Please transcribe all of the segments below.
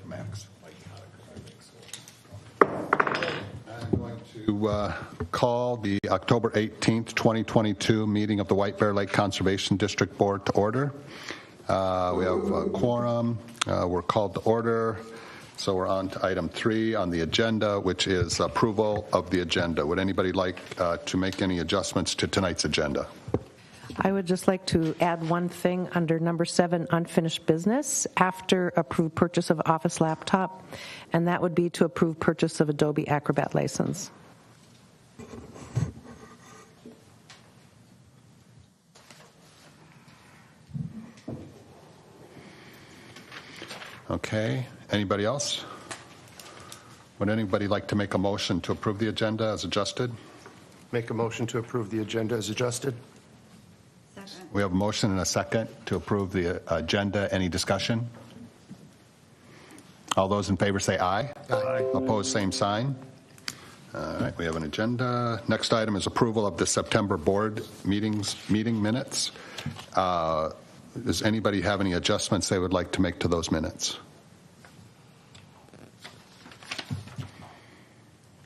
Max. I'm going to call the October 18th, 2022 meeting of the White Bear Lake Conservation District Board to order. We have a quorum. We're called to order. So we're on to item 3 on the agenda, which is approval of the agenda. Would anybody like to make any adjustments to tonight's agenda? I would just like to add one thing under number 7, unfinished business, after approved purchase of office laptop, and that would be to approve purchase of Adobe Acrobat license. Okay. Anybody else? Would anybody like to make a motion to approve the agenda as adjusted? Make a motion to approve the agenda as adjusted. Second. We have a motion and a second to approve the agenda. Any discussion? All those in favor say aye. Aye. Opposed, same sign. All right, we have an agenda. Next item is approval of the September board meeting minutes. Does anybody have any adjustments they would like to make to those minutes?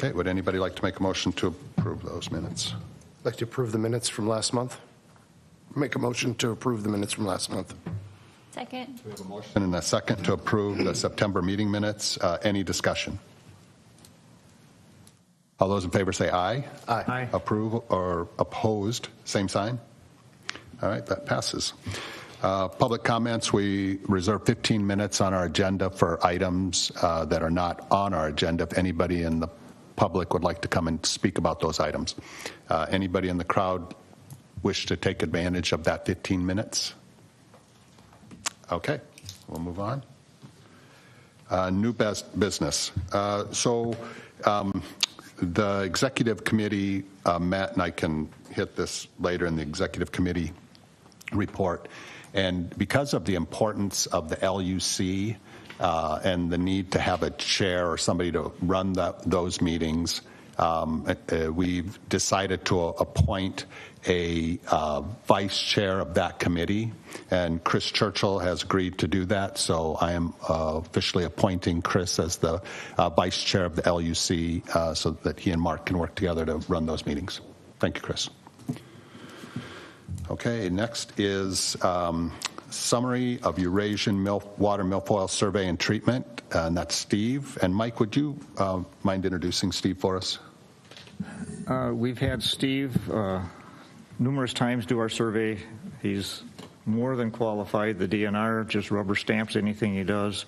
Okay, would anybody like to make a motion to approve those minutes? I'd like to approve the minutes from last month. Make a motion to approve the minutes from last month. Second. We have a motion and a second to approve the September meeting minutes. Any discussion? All those in favor say aye. Aye. Approve or opposed, same sign. All right, that passes. Public comments, we reserve 15 minutes on our agenda for items that are not on our agenda. If anybody in the public would like to come and speak about those items. Anybody in the crowd wish to take advantage of that 15 minutes? Okay, we'll move on. New business. The executive committee met, and I can hit this later in the executive committee report. And because of the importance of the LUC and the need to have a chair or somebody to run those meetings, we've decided to appoint a vice chair of that committee, and Chris Churchill has agreed to do that. So I am officially appointing Chris as the vice chair of the LUC so that he and Mark can work together to run those meetings. Thank you, Chris. Okay, next is summary of Eurasian water milfoil survey and treatment, and that's Steve. And Mike, would you mind introducing Steve for us? We've had Steve numerous times do our survey. He's more than qualified. The DNR just rubber stamps anything he does.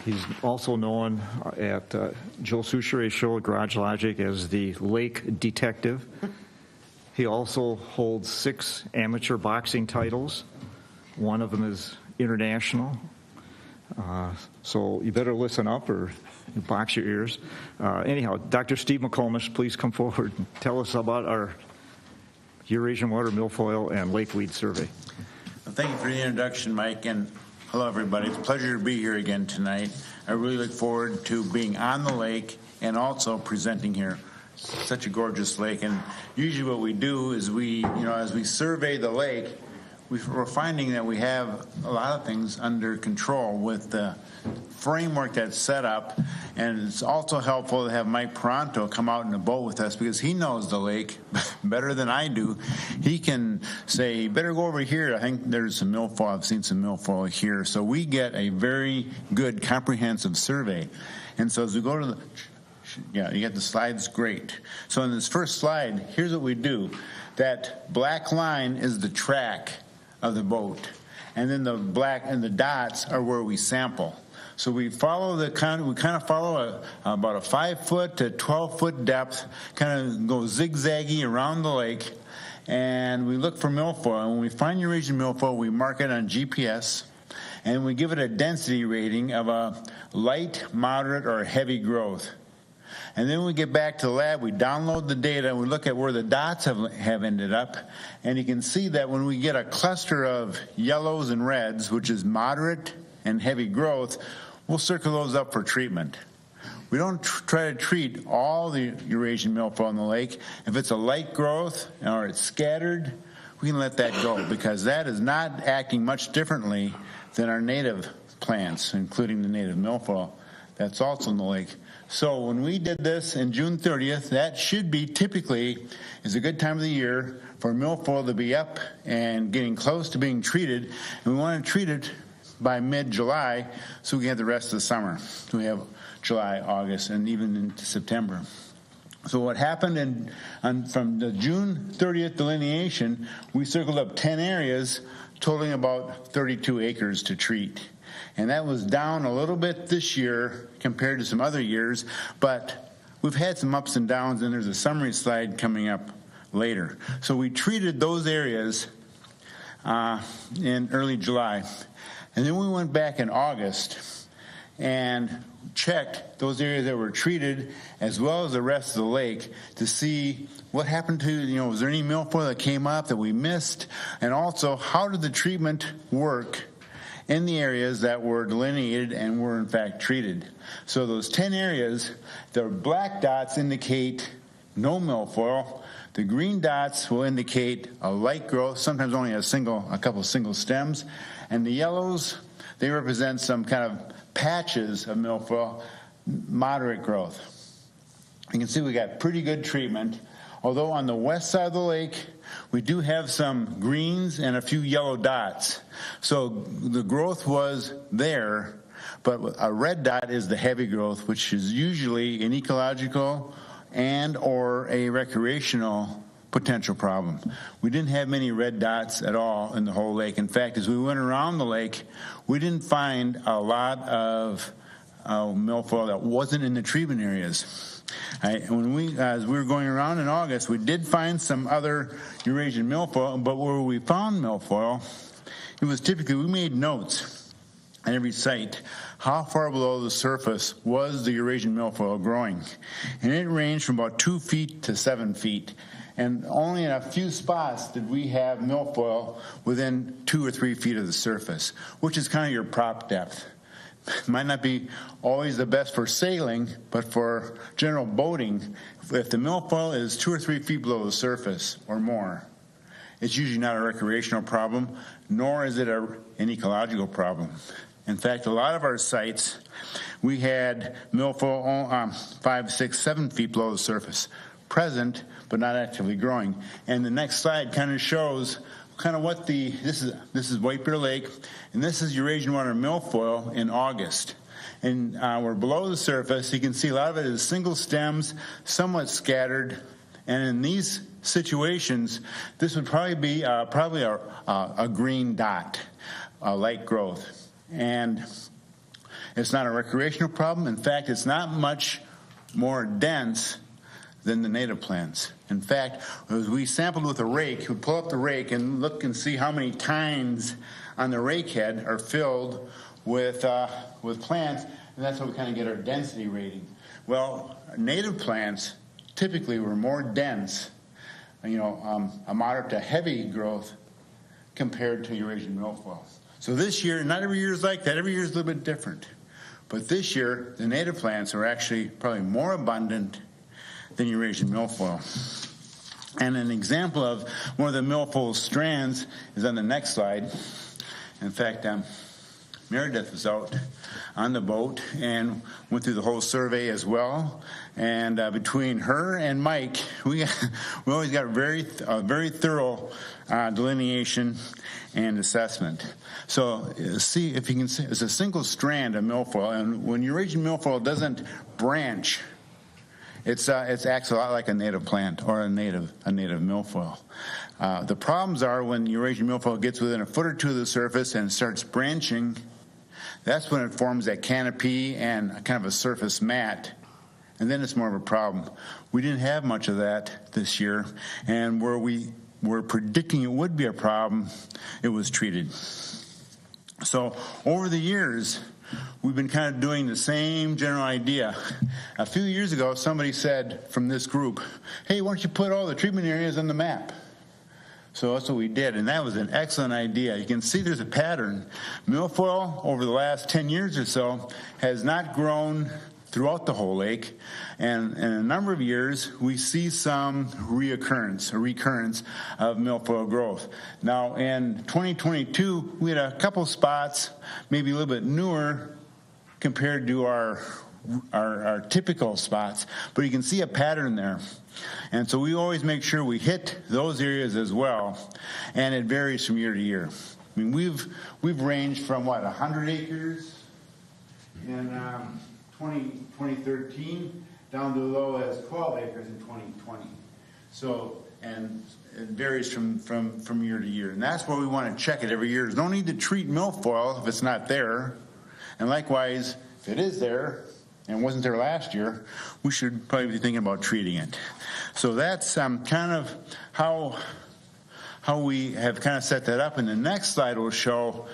He's also known at Joe Souchere's show at Garage Logic as the Lake Detective. He also holds 6 amateur boxing titles. One of them is international. So you better listen up or box your ears. Anyhow, Dr. Steve McComas, please come forward and tell us about our Eurasian water milfoil and lakeweed survey. Well, thank you for the introduction, Mike, and hello, everybody. It's a pleasure to be here again tonight. I really look forward to being on the lake and also presenting here. Such a gorgeous lake, and usually what we do is as we survey the lake, we're finding that we have a lot of things under control with the framework that's set up, and it's also helpful to have Mike Paranto come out in a boat with us because he knows the lake better than I do. He can say, you better go over here. I think there's some milfoil. I've seen some milfoil here. So we get a very good comprehensive survey. And so as we go to the you get the slides, great. So in this first slide, here's what we do. That black line is the track of the boat, and then the black and the dots are where we sample. So we follow follow about a 5-foot to 12-foot depth, kind of go zigzaggy around the lake, and we look for milfoil. And when we find Eurasian milfoil, we mark it on GPS, and we give it a density rating of a light, moderate, or heavy growth. And then when we get back to the lab, we download the data, and we look at where the dots have ended up. And you can see that when we get a cluster of yellows and reds, which is moderate and heavy growth, we'll circle those up for treatment. We don't try to treat all the Eurasian milfoil in the lake. If it's a light growth or it's scattered, we can let that go because that is not acting much differently than our native plants, including the native milfoil that's also in the lake. So when we did this in June 30th, that should be typically is a good time of the year for milfoil to be up and getting close to being treated. And we want to treat it by mid-July so we can have the rest of the summer. So we have July, August, and even into September. So what happened from the June 30th delineation, we circled up 10 areas totaling about 32 acres to treat. And that was down a little bit this year compared to some other years, but we've had some ups and downs, and there's a summary slide coming up later. So we treated those areas in early July. And then we went back in August and checked those areas that were treated as well as the rest of the lake to see what happened to, was there any milfoil that came up that we missed? And also, how did the treatment work in the areas that were delineated and were in fact treated? So those 10 areas, the black dots indicate no milfoil. The green dots will indicate a light growth, sometimes only a couple single stems. And the yellows, they represent some kind of patches of milfoil, moderate growth. You can see we got pretty good treatment, although on the west side of the lake, we do have some greens and a few yellow dots. So the growth was there, but a red dot is the heavy growth, which is usually an ecological and or a recreational potential problem. We didn't have many red dots at all in the whole lake. In fact, as we went around the lake, we didn't find a lot of milfoil that wasn't in the treatment areas. As we were going around in August, we did find some other Eurasian milfoil, but where we found milfoil, it was typically, we made notes at every site how far below the surface was the Eurasian milfoil growing. And it ranged from about 2 feet to 7 feet. And only in a few spots did we have milfoil within 2 or 3 feet of the surface, which is kind of your prop depth. Might not be always the best for sailing, but for general boating, if the milfoil is 2 or 3 feet below the surface or more, it's usually not a recreational problem, nor is it an ecological problem. In fact, a lot of our sites, we had milfoil 5, 6, 7 feet below the surface, present but not actively growing. And the next slide kind of shows kind of what this is White Bear Lake, and this is Eurasian water milfoil in August. And we're below the surface. You can see a lot of it is single stems, somewhat scattered. And in these situations, this would probably be a green dot, a light growth. And it's not a recreational problem. In fact, it's not much more dense than the native plants. In fact, as we sampled with a rake, we pull up the rake and look and see how many tines on the rake head are filled with plants, and that's how we kind of get our density rating. Well, native plants typically were more dense, a moderate to heavy growth compared to Eurasian milfoil. So this year, not every year is like that. Every year is a little bit different. But this year, the native plants are actually probably more abundant than Eurasian milfoil. And an example of one of the milfoil strands is on the next slide. In fact, Meredith was out on the boat and went through the whole survey as well. And between her and Mike, we always got very thorough delineation and assessment. So see if you can see, it's a single strand of milfoil, and when Eurasian milfoil doesn't branch, it acts a lot like a native plant or a native milfoil. The problems are when Eurasian milfoil gets within a foot or two of the surface and starts branching. That's when it forms that canopy and kind of a surface mat, and then it's more of a problem. We didn't have much of that this year, and where we were predicting it would be a problem, it was treated. So over the years, we've been kind of doing the same general idea. A few years ago, somebody said from this group, hey, why don't you put all the treatment areas on the map? So that's what we did, and that was an excellent idea. You can see there's a pattern. Milfoil, over the last 10 years or so, has not grown throughout the whole lake. And in a number of years, we see some recurrence of milfoil growth. Now, in 2022, we had a couple spots, maybe a little bit newer compared to our typical spots, but you can see a pattern there. And so we always make sure we hit those areas as well, and it varies from year to year. I mean, we've ranged from 100 acres in 2013 down to as low as 12 acres in 2020. So, and it varies from year to year, and that's where we want to check it every year. There's no need to treat milfoil if it's not there, and likewise, if it is there and wasn't there last year, we should probably be thinking about treating it. So that's kind of how we have kind of set that up. And the next slide will show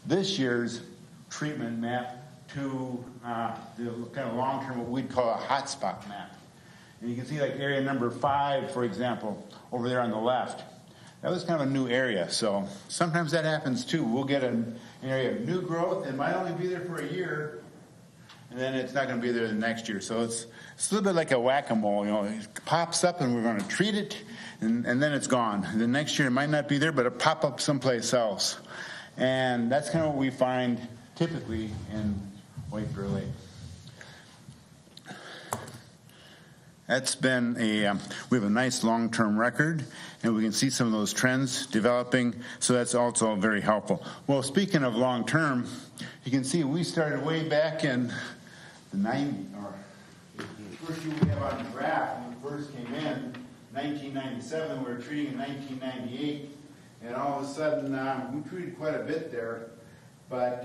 this year's treatment map to the kind of long-term, what we'd call a hotspot map. And you can see like area number 5, for example, over there on the left. That was kind of a new area, so sometimes that happens too. We'll get an area of new growth. It might only be there for a year, and then it's not going to be there the next year. So it's a little bit like a whack-a-mole. You know, it pops up, and we're going to treat it, and then it's gone. The next year it might not be there, but it'll pop up someplace else. And that's kind of what we find typically in White Bear Lake. That's been we have a nice long-term record, and we can see some of those trends developing, so that's also very helpful. Well, speaking of long-term, you can see we started way back in the 90s, or the first year we have on the graph when we first came in, 1997, we were treating in 1998, and all of a sudden we treated quite a bit there, but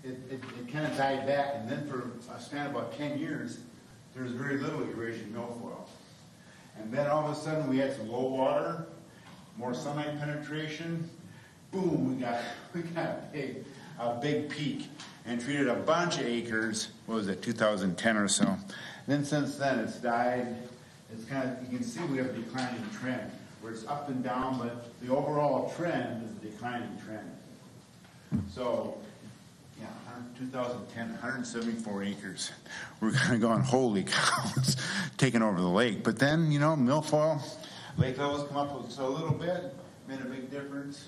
it kind of died back, and then for a span of about 10 years, there was very little Eurasian milfoil. And then all of a sudden we had some low water, more sunlight penetration, boom, we got a big peak and treated a bunch of acres, what was it, 2010 or so. And then since then it's died. It's kind of, you can see we have a declining trend where it's up and down, but the overall trend is a declining trend. So, yeah, 2010, 174 acres. We're kind of going, holy cow, it's taking over the lake. But then, you know, milfoil, lake levels come up just a little bit, made a big difference.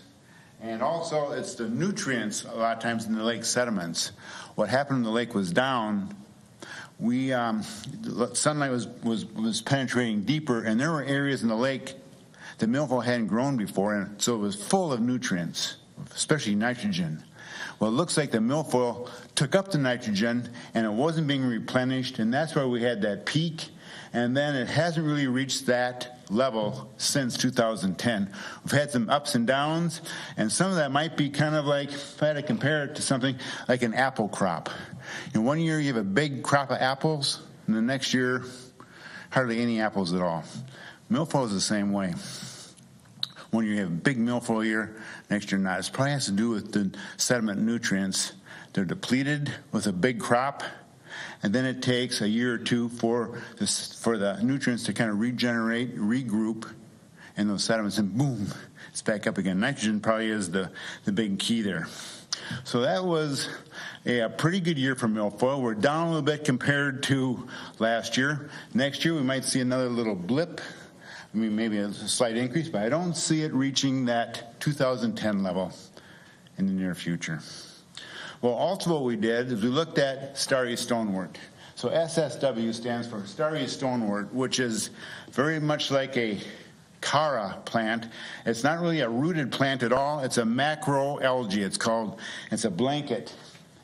And also, it's the nutrients a lot of times in the lake sediments. What happened when the lake was down, sunlight was penetrating deeper, and there were areas in the lake that milfoil hadn't grown before, and so it was full of nutrients, especially nitrogen. Well, it looks like the milfoil took up the nitrogen, and it wasn't being replenished, and that's why we had that peak, and then it hasn't really reached that level since 2010. We've had some ups and downs, and some of that might be kind of like, if I had to compare it to something like an apple crop. In one year you have a big crop of apples, and the next year hardly any apples at all. Milfoil is the same way. One year you have a big milfoil year, next year not. It probably has to do with the sediment nutrients. They're depleted with a big crop, and then it takes a year or two for the nutrients to kind of regenerate, regroup in those sediments, and boom, it's back up again. Nitrogen probably is the big key there. So that was a pretty good year for milfoil. We're down a little bit compared to last year. Next year we might see another little blip. I mean, maybe a slight increase, but I don't see it reaching that 2010 level in the near future. Well, also what we did is we looked at starry stonewort. So SSW stands for starry stonewort, which is very much like a Cara plant. It's not really a rooted plant at all. It's a macroalgae, it's called. It's a blanket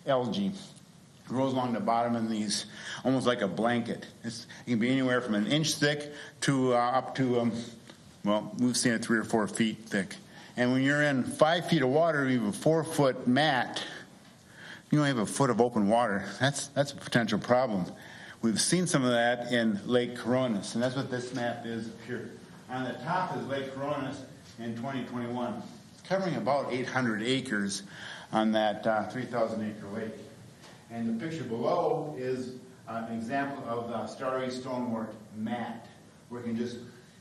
algae. It grows along the bottom in these, almost like a blanket. It can be anywhere from an inch thick to up to, well, we've seen it 3 or 4 feet thick. And when you're in 5 feet of water, you have a 4-foot mat, you only have a foot of open water. That's a potential problem. We've seen some of that in Lake Coronis, and that's what this map is up here. On the top is Lake Coronis in 2021. It's covering about 800 acres on that 3,000-acre lake. And the picture below is an example of the starry stonewort mat, where you can just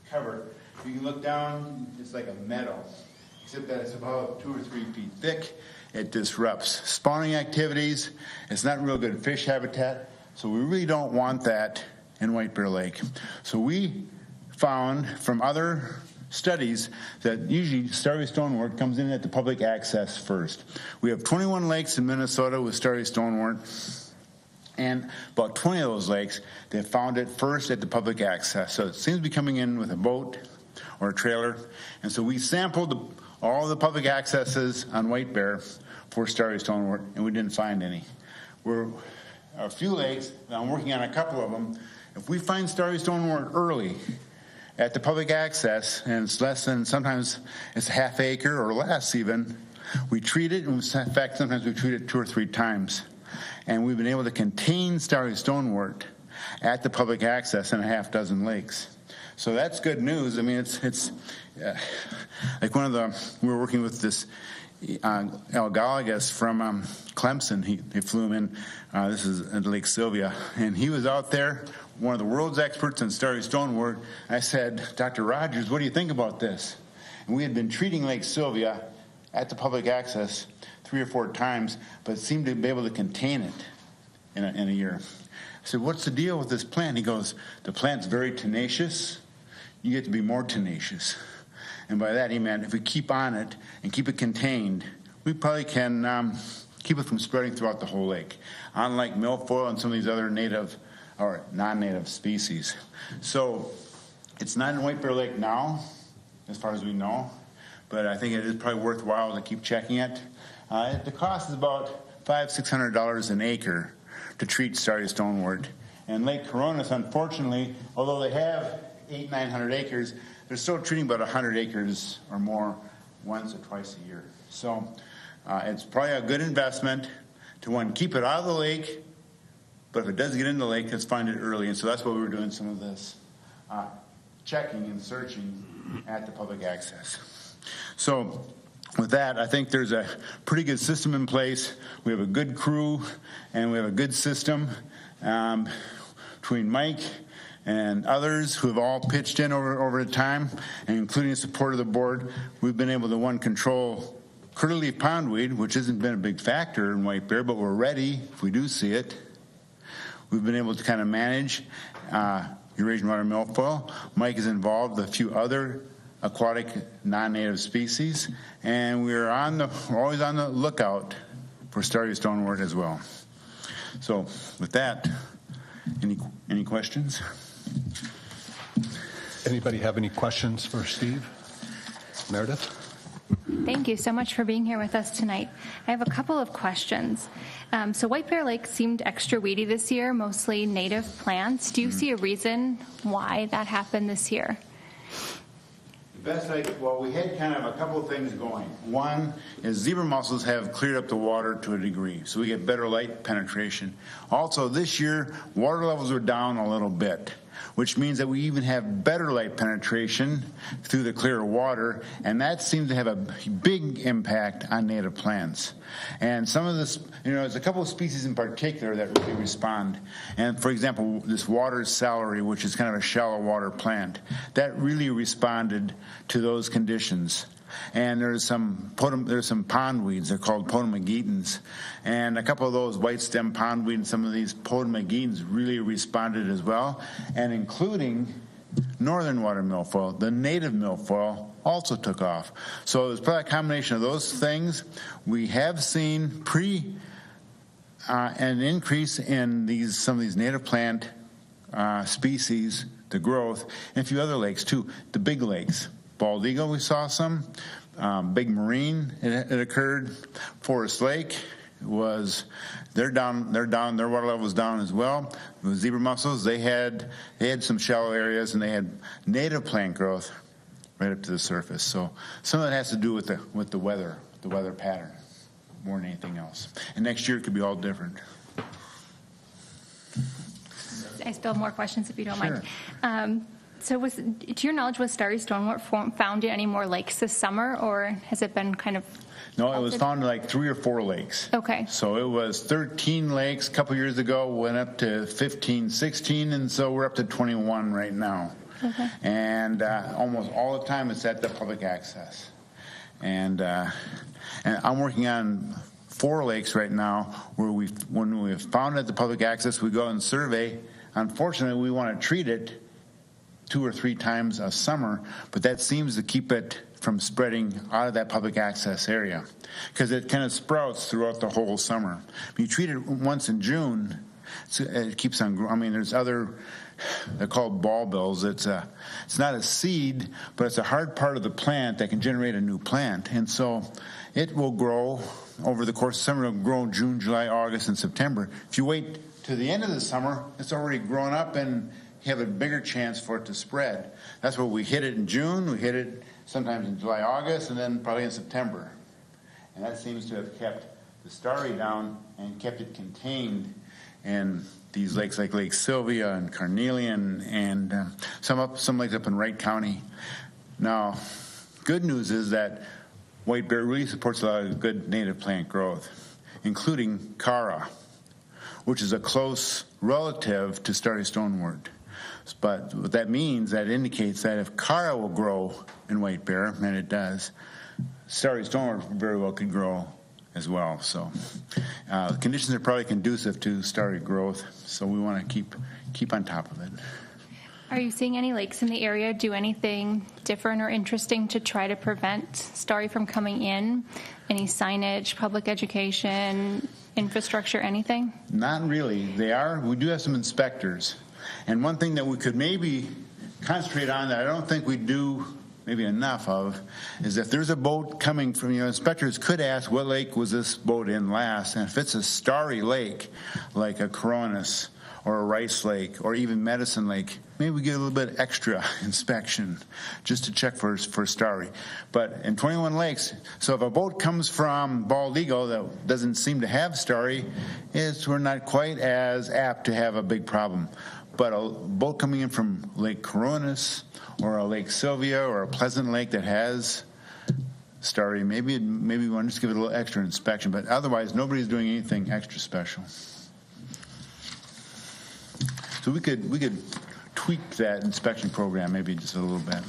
cover. You can look down, it's like a meadow, except that it's about 2 or 3 feet thick. It disrupts spawning activities. It's not real good fish habitat, so we really don't want that in White Bear Lake. So we found from other studies that usually starry stonewort comes in at the public access first. We have 21 lakes in Minnesota with starry stonewort, and about 20 of those lakes, they found it first at the public access. So it seems to be coming in with a boat or a trailer. And so we sampled all the public accesses on White Bear for starry stonewort, and we didn't find any. We're a few lakes, and I'm working on a couple of them. If we find starry stonewort early at the public access, and it's less than, sometimes it's a half acre or less even, we treat it, and in fact, sometimes we treat it 2 or 3 times. And we've been able to contain starry stonewort at the public access in a half dozen lakes. So that's good news. I mean, it's like we were working with this Al Gallagher from Clemson. He flew him in, this is at Lake Sylvia, and he was out there, one of the world's experts in starry stonewort. I said, Dr. Rogers, what do you think about this? And we had been treating Lake Sylvia at the public access 3 or 4 times, but seemed to be able to contain it in a year. I said, what's the deal with this plant? He goes, the plant's very tenacious. You get to be more tenacious. And by that he meant if we keep on it and keep it contained, we probably can keep it from spreading throughout the whole lake, unlike milfoil and some of these other native or non-native species. So it's not in White Bear Lake now, as far as we know, but I think it is probably worthwhile to keep checking it. The cost is about $500-600 an acre to treat starry stonewort. And Lake Coronis, unfortunately, although they have 800-900 acres, they're still treating about 100 acres or more once or twice a year. So it's probably a good investment to, one, keep it out of the lake, but if it does get in the lake, let's find it early. And so that's why we were doing some of this checking and searching at the public access. So with that, I think there's a pretty good system in place. We have a good crew, and we have a good system between Mike and others who have all pitched in over the time, and including the support of the board. We've been able to, one, control curly-leaf pondweed, which hasn't been a big factor in White Bear, but we're ready if we do see it. We've been able to kind of manage Eurasian water milfoil. Mike is involved with a few other aquatic non-native species, and we're always on the lookout for starry stonewort as well. So with that, any questions? Anybody have any questions for Steve? Meredith? Thank you so much for being here with us tonight. I have a couple of questions. So White Bear Lake seemed extra weedy this year, mostly native plants. Do you see a reason why that happened this year? Well, we had kind of a couple of things going. One is zebra mussels have cleared up the water to a degree, so we get better light penetration. Also, this year, water levels were down a little bit, which means that we even have better light penetration through the clear water, and that seems to have a big impact on native plants. And some of this, there's a couple of species in particular that really respond. And for example, this water celery, which is kind of a shallow water plant, that really responded to those conditions. And there's some pondweeds. They're called potamogetans, and a couple of those white stem pondweed and some of these potamogetans really responded as well, and including northern water milfoil, the native milfoil, also took off. So it was probably a combination of those things. We have seen an increase in some of these native plant species, the growth, and a few other lakes too. The big lakes. Bald Eagle, we saw some. Big Marine, it occurred. Forest Lake they're down. Their water level was down as well. The zebra mussels, they had some shallow areas, and they had native plant growth right up to the surface. So some of that has to do with the weather pattern, more than anything else. And next year it could be all different. I still have more questions if you don't Sure. mind. So to your knowledge, was starry stonewort found in any more lakes this summer, or has it been kind of... No, it was found in like 3 or 4 lakes. Okay. So it was 13 lakes a couple years ago, went up to 15, 16, and so we're up to 21 right now. Okay. And almost all the time it's at the public access. And I'm working on 4 lakes right now where when we've found it the public access, we go and survey. Unfortunately, we want to treat it 2 or 3 times a summer, but that seems to keep it from spreading out of that public access area because it kind of sprouts throughout the whole summer. If you treat it once in June, it keeps on growing. I mean, there's other, they're called bulbils. It's not a seed, but it's a hard part of the plant that can generate a new plant. And so it will grow over the course of summer. It'll grow June, July, August, and September. If you wait to the end of the summer, it's already grown up and you have a bigger chance for it to spread. That's where we hit it in June, we hit it sometimes in July, August, and then probably in September. And that seems to have kept the starry down and kept it contained in these lakes like Lake Sylvia and Carnelian and some lakes up in Wright County. Now, good news is that white bear really supports a lot of good native plant growth, including Cara, which is a close relative to starry stonewort. But what that means, that indicates that if Cara will grow in white bear, and it does, starry stonewort very well could grow as well. So the conditions are probably conducive to starry growth, so we want to keep on top of it. Are you seeing any lakes in the area do anything different or interesting to try to prevent starry from coming in? Any signage, public education, infrastructure, anything? Not really. We do have some inspectors. And one thing that we could maybe concentrate on that I don't think we do maybe enough of is if there's a boat coming from, inspectors could ask what lake was this boat in last. And if it's a starry lake, like a Coronis or a Rice Lake or even Medicine Lake, maybe we get a little bit extra inspection just to check for starry. But in 21 lakes, so if a boat comes from Bald Eagle that doesn't seem to have starry, we're not quite as apt to have a big problem. But a boat coming in from Lake Coronis or a Lake Sylvia or a Pleasant Lake that has starry, maybe we want to just give it a little extra inspection. But otherwise, nobody's doing anything extra special. So we could tweak that inspection program maybe just a little bit.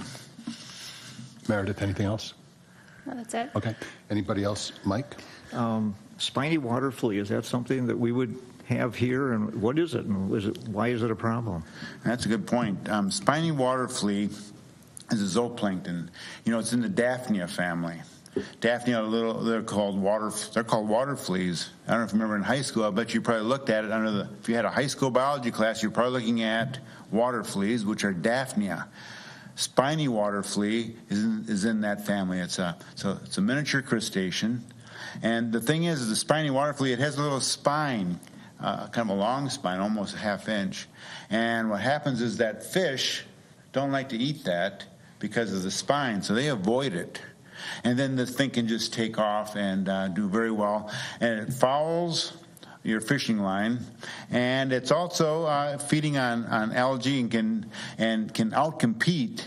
Meredith, anything else? No, that's it. Okay. Anybody else? Mike? Spiny water flea, is that something that we would have here, and what is it, and why is it a problem? That's a good point. Spiny water flea is a zooplankton. It's in the Daphnia family. Daphnia, they're called water fleas. I don't know if you remember in high school. I bet you probably looked at it if you had a high school biology class, you're probably looking at water fleas, which are Daphnia. Spiny water flea is in that family. It's a miniature crustacean. And the thing is the spiny water flea, it has a little spine, kind of a long spine, almost a half inch. And what happens is that fish don't like to eat that because of the spine, so they avoid it. And then this thing can just take off and do very well. And it fouls your fishing line, and it's also feeding on algae and can outcompete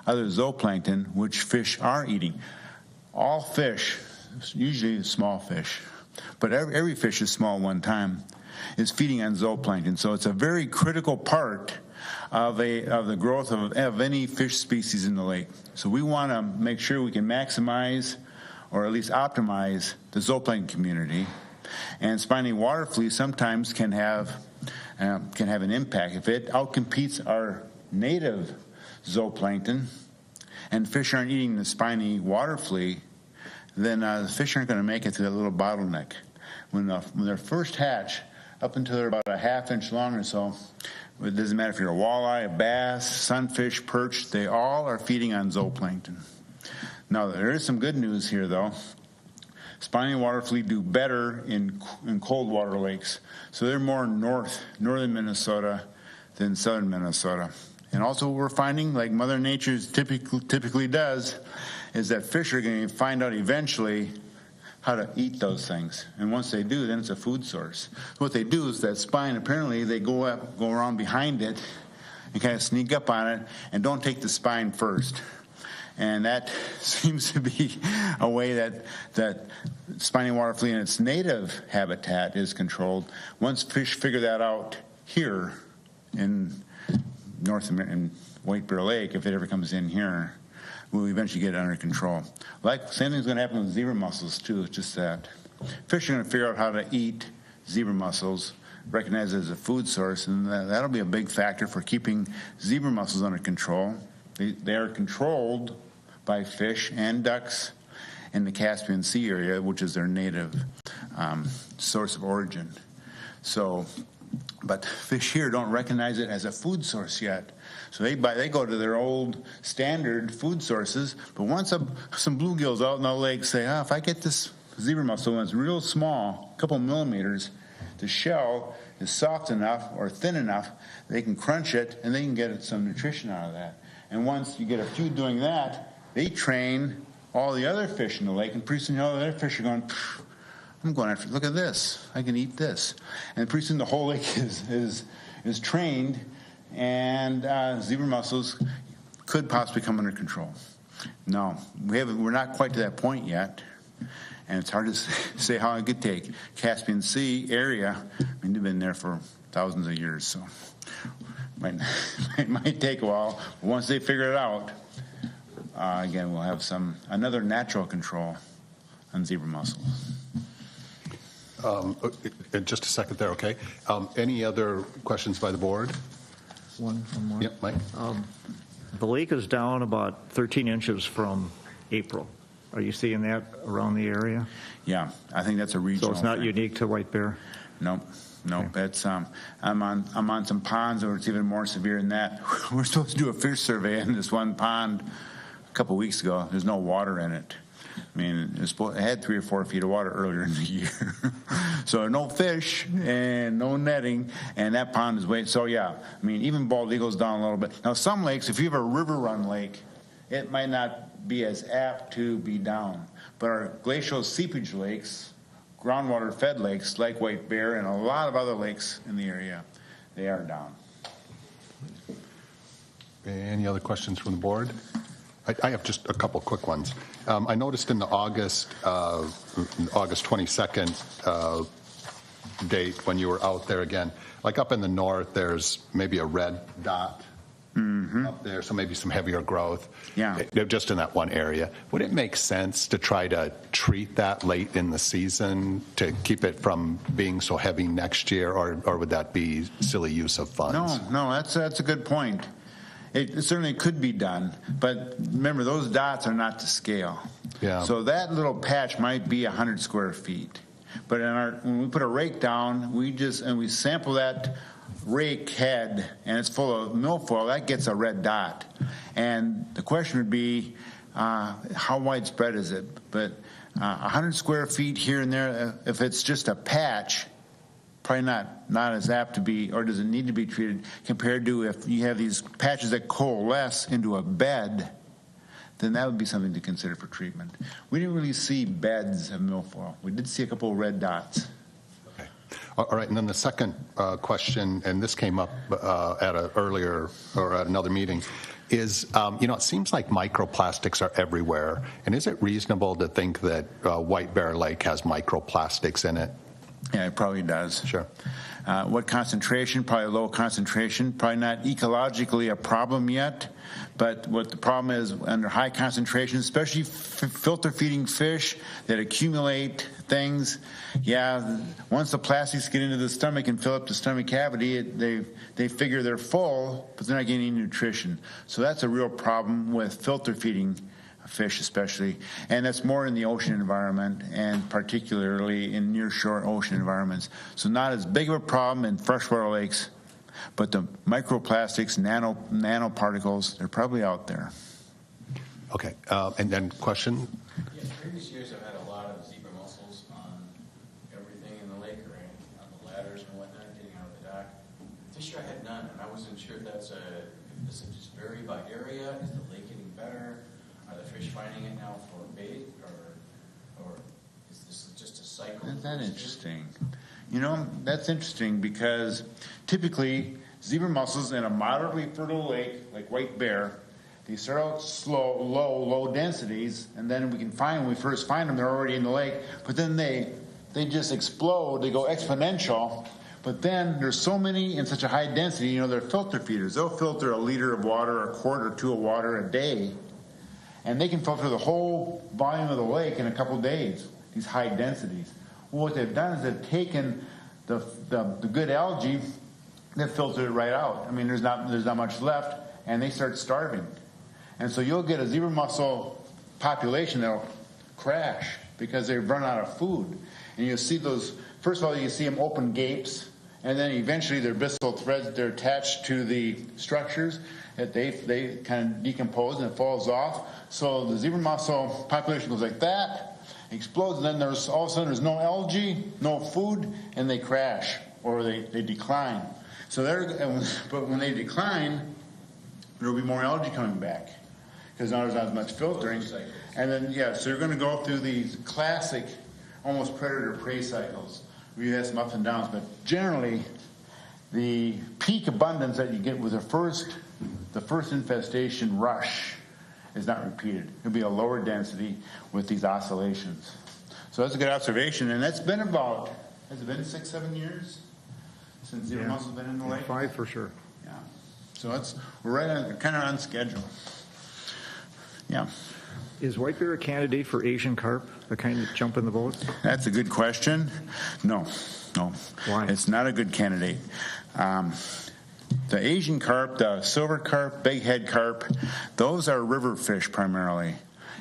other zooplankton, which fish are eating. All fish, usually small fish, but every fish is small one time, is feeding on zooplankton. So it's a very critical part of the growth of any fish species in the lake. So we want to make sure we can maximize or at least optimize the zooplankton community. And spiny water flea sometimes can have an impact. If it outcompetes our native zooplankton and fish aren't eating the spiny water flea, then the fish aren't going to make it to that little bottleneck. When they're first hatch, up until they're about a half inch long or so, it doesn't matter if you're a walleye, a bass, sunfish, perch, they all are feeding on zooplankton. Now, there is some good news here, though. Spiny water flea do better in cold water lakes. So they're more northern Minnesota than southern Minnesota. And also what we're finding, like Mother Nature typically does, is that fish are going to find out eventually how to eat those things. And once they do, then it's a food source. So what they do is that spine, apparently they go around behind it and kind of sneak up on it and don't take the spine first. And that seems to be a way that spiny water flea in its native habitat is controlled. Once fish figure that out here in North America, in White Bear Lake, if it ever comes in here, we'll eventually get it under control. Like, same thing's going to happen with zebra mussels, too. It's just that fish are going to figure out how to eat zebra mussels, recognize it as a food source, and that'll be a big factor for keeping zebra mussels under control. They are controlled by fish and ducks in the Caspian Sea area, which is their native source of origin. So, but fish here don't recognize it as a food source yet. So they go to their old standard food sources. But once some bluegills out in the lake say, if I get this zebra mussel and it's real small, a couple millimeters, the shell is soft enough or thin enough, they can crunch it and they can get some nutrition out of that. And once you get a few doing that, they train all the other fish in the lake, and pretty soon all the other fish are going, I'm going after, look at this, I can eat this. And pretty soon the whole lake is trained, and zebra mussels could possibly come under control. No, we're not quite to that point yet. And it's hard to say how it could take. Caspian Sea area, I mean, they've been there for thousands of years, so it might take a while. But once they figure it out, again, we'll have another natural control on zebra mussels. Just a second there, okay? Any other questions by the board? One more. Yep, Mike? The lake is down about 13 inches from April. Are you seeing that around the area? Yeah, I think that's a regional. So it's not thing. unique to White Bear? No. Okay. That's I'm on some ponds where it's even more severe than that. We're supposed to do a fish survey in this one pond a couple weeks ago. There's no water in it. I mean, it had 3 or 4 feet of water earlier in the year. So no fish and no netting, and that pond is way. So yeah, I mean, even bald eagle's down a little bit. Now some lakes, if you have a river run lake, it might not be as apt to be down. But our glacial seepage lakes, groundwater fed lakes like White Bear and a lot of other lakes in the area, they are down. Any other questions from the board? I have just a couple quick ones. I noticed in the August 22nd date when you were out there again, like up in the north, there's maybe a red dot up there, so maybe some heavier growth. Yeah. Just in that one area. Would it make sense to try to treat that late in the season to keep it from being so heavy next year, or would that be silly use of funds? No, that's a good point. It certainly could be done, but remember, those dots are not to scale. Yeah. So that little patch might be 100 square feet. But when we put a rake down, we sample that rake head, and it's full of milfoil, that gets a red dot. And the question would be, how widespread is it? But 100 square feet here and there, if it's just a patch, probably not as apt to be, or does it need to be treated, compared to if you have these patches that coalesce into a bed, then that would be something to consider for treatment. We didn't really see beds of milfoil. We did see a couple of red dots. Okay. All right, and then the second question, and this came up at another meeting, is, it seems like microplastics are everywhere, and is it reasonable to think that White Bear Lake has microplastics in it? Yeah, it probably does. Sure. What concentration? Probably low concentration. Probably not ecologically a problem yet. But what the problem is, under high concentration, especially filter feeding fish that accumulate things, once the plastics get into the stomach and fill up the stomach cavity, they figure they're full, but they're not getting any nutrition. So that's a real problem with filter feeding fish, especially, and that's more in the ocean environment, and particularly in near-shore ocean environments. So not as big of a problem in freshwater lakes, but the microplastics, nanoparticles, they're probably out there. Okay, and then question? Yeah, previous years I've had a lot of zebra mussels on everything in the lake, or on the ladders and whatnot, getting out of the dock. This year I had none, and I wasn't sure if does it just vary by area? Is the lake getting better? Are the fish finding it now for bait, or is this just a cycle? Isn't that interesting? That's interesting because typically zebra mussels in a moderately fertile lake like White Bear, they start out slow, low densities, and then when we first find them, they're already in the lake, but then they just explode, they go exponential. But then there's so many in such a high density, they're filter feeders. They'll filter a liter of water, a quart or two of water a day. And they can filter the whole volume of the lake in a couple days, these high densities. Well, what they've done is they've taken the good algae, they've filtered it right out. I mean, there's not much left, and they start starving. And so you'll get a zebra mussel population that'll crash because they've run out of food. And you'll see those, first of all, you see them open gapes, and then eventually their visceral threads, they're attached to the structures that they kind of decompose and it falls off. So the zebra mussel population goes like that, explodes, and then there's all of a sudden there's no algae, no food, and they crash or they decline. So but when they decline, there'll be more algae coming back because now there's not as much filtering. And then, so you're going to go through these classic, almost predator-prey cycles where you have some ups and downs. But generally, the peak abundance that you get with the first infestation rush is not repeated. It'll be a lower density with these oscillations. So that's a good observation. And that's been has it been 6-7 years since zebra mussel's been in the lake? 5 for sure. Yeah. So we're kind of on schedule. Yeah. Is white bear a candidate for Asian carp, the kind that jump in the boats? That's a good question. No. Why? It's not a good candidate. The Asian carp, the silver carp, big head carp, those are river fish primarily,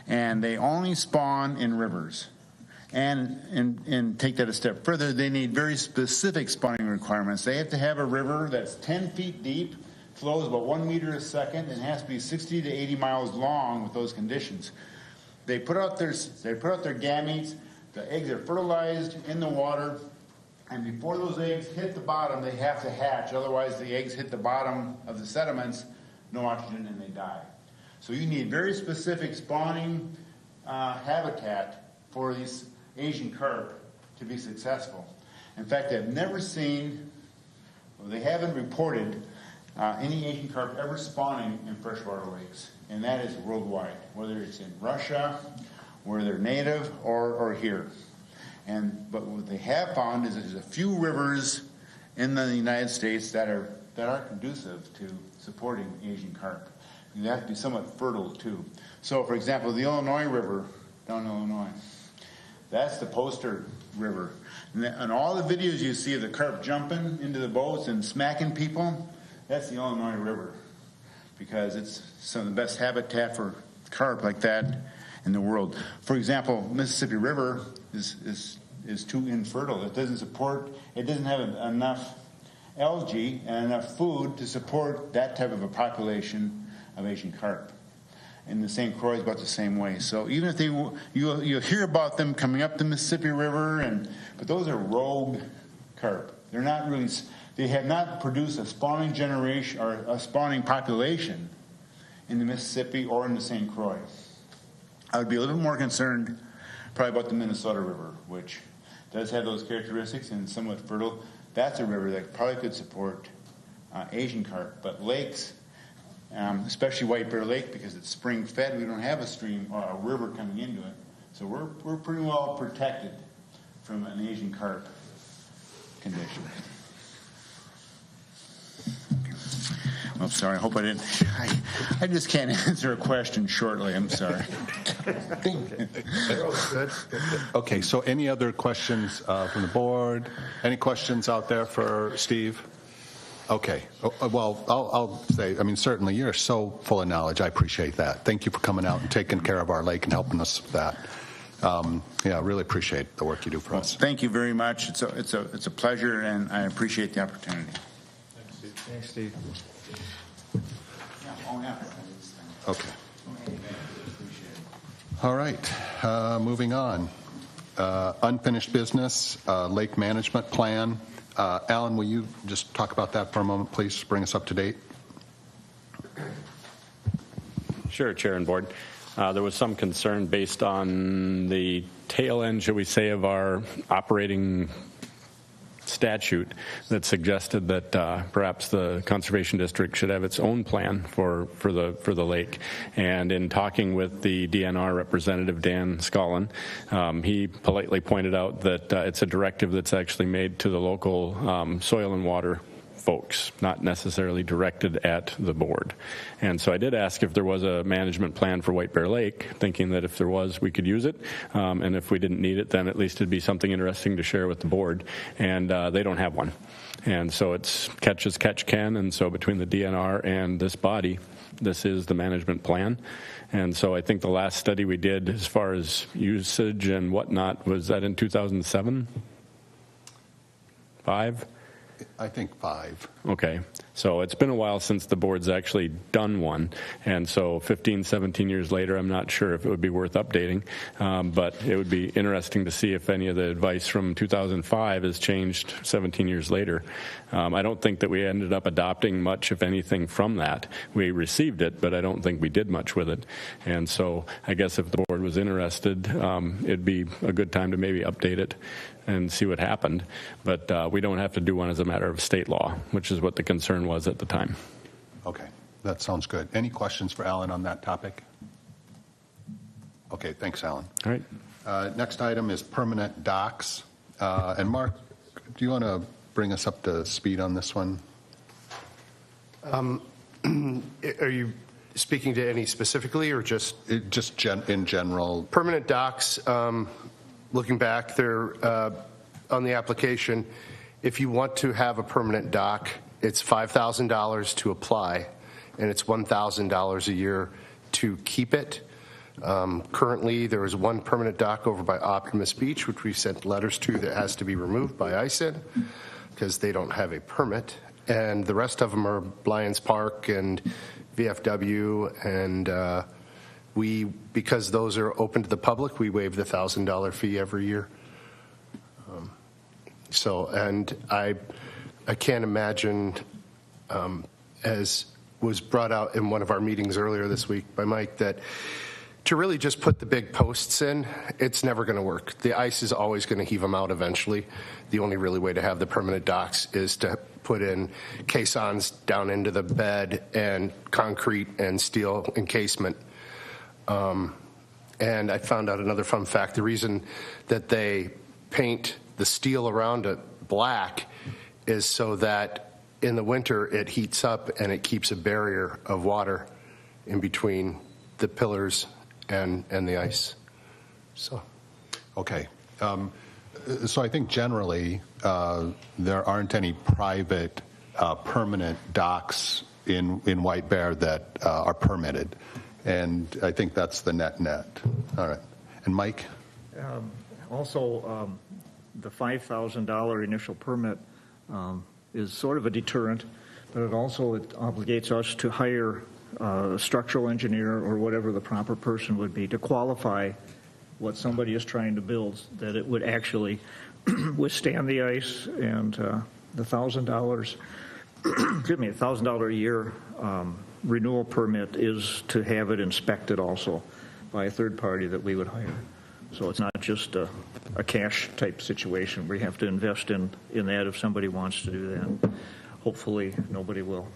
and they only spawn in rivers. And take that a step further, they need very specific spawning requirements. They have to have a river that's 10 feet deep, flows about 1 meter a second, and has to be 60 to 80 miles long with those conditions. They put out their gametes. The eggs are fertilized in the water, and before those eggs hit the bottom, they have to hatch. Otherwise, the eggs hit the bottom of the sediments, no oxygen, and they die. So you need very specific spawning habitat for these Asian carp to be successful. In fact, they haven't reported any Asian carp ever spawning in freshwater lakes, and that is worldwide, whether it's in Russia, where they're native, or here. But what they have found is there's a few rivers in the United States that are conducive to supporting Asian carp. You have to be somewhat fertile too. So, for example, the Illinois River down in Illinois, that's the poster river. And all the videos you see of the carp jumping into the boats and smacking people, that's the Illinois River, because it's some of the best habitat for carp like that in the world. For example, Mississippi River is too infertile. It doesn't have enough algae and enough food to support that type of a population of Asian carp. And the St. Croix is about the same way. So even if you'll hear about them coming up the Mississippi River, but those are rogue carp. They're not really. They have not produced a spawning generation or a spawning population in the Mississippi or in the St. Croix. I would be a little more concerned probably about the Minnesota River, which does have those characteristics and is somewhat fertile. That's a river that probably could support Asian carp. But lakes, especially White Bear Lake, because it's spring fed, we don't have a stream or a river coming into it. So we're pretty well protected from an Asian carp condition. I'm sorry. I hope I didn't. I just can't answer a question shortly. I'm sorry. Okay, so any other questions from the board? Any questions out there for Steve? Okay. Well, I'll say, certainly you're so full of knowledge. I appreciate that. Thank you for coming out and taking care of our lake and helping us with that. I really appreciate the work you do for us. Thank you very much. It's a pleasure, and I appreciate the opportunity. Thanks, Steve. Okay. All right. Moving on. Unfinished business, lake management plan. Alan, will you just talk about that for a moment, please? Bring us up to date. Sure, Chair and Board. There was some concern based on the tail end, shall we say, of our operating statute that suggested that perhaps the Conservation District should have its own plan for the lake. And in talking with the DNR representative, Dan Scollin, he politely pointed out that it's a directive that's actually made to the local soil and water folks, not necessarily directed at the board. And so I did ask if there was a management plan for White Bear Lake, thinking that if there was, we could use it. And if we didn't need it, then at least it'd be something interesting to share with the board. And they don't have one. And so it's catch as catch can. And so between the DNR and this body, this is the management plan. And so I think the last study we did as far as usage and whatnot, was that in 2007? 5? I think 5. Okay. So it's been a while since the board's actually done one. And so 15, 17 years later, I'm not sure if it would be worth updating. But it would be interesting to see if any of the advice from 2005 has changed 17 years later. I don't think that we ended up adopting much, if anything, from that. We received it, but I don't think we did much with it. And so I guess if the board was interested, it'd be a good time to maybe update it and see what happened. But we don't have to do one as a matter of state law, which is what the concern was at the time. Okay, that sounds good. Any questions for Alan on that topic? Okay, thanks, Alan. All right. Next item is permanent docks. And Mark, do you want to bring us up to speed on this one? Are you speaking to any specifically or just? Just in general. Permanent docks, looking back, they're on the application. If you want to have a permanent dock, it's $5,000 to apply, and it's $1,000 a year to keep it. Currently, there is one permanent dock over by Optimus Beach, which we sent letters to, that has to be removed by ISID because they don't have a permit. And the rest of them are Lyons Park and VFW, and because those are open to the public, we waive the $1,000 fee every year. And I can't imagine, as was brought out in one of our meetings earlier this week by Mike, that to really just put the big posts in, it's never going to work. The ice is always going to heave them out eventually. The only really way to have the permanent docks is to put in caissons down into the bed and concrete and steel encasement. And I found out another fun fact. The reason that they paint the steel around it black is so that in the winter it heats up and it keeps a barrier of water in between the pillars and the ice. So, okay. So I think generally there aren't any private permanent docks in White Bear that are permitted. And I think that's the net. All right. And Mike? Also, the $5,000 initial permit is sort of a deterrent, but it obligates us to hire a structural engineer or whatever the proper person would be to qualify what somebody is trying to build, that it would actually withstand the ice. And the $1,000, excuse me, $1,000 a year renewal permit is to have it inspected also by a third party that we would hire. So it's not just a cash type situation. We have to invest in that if somebody wants to do that. Hopefully nobody will.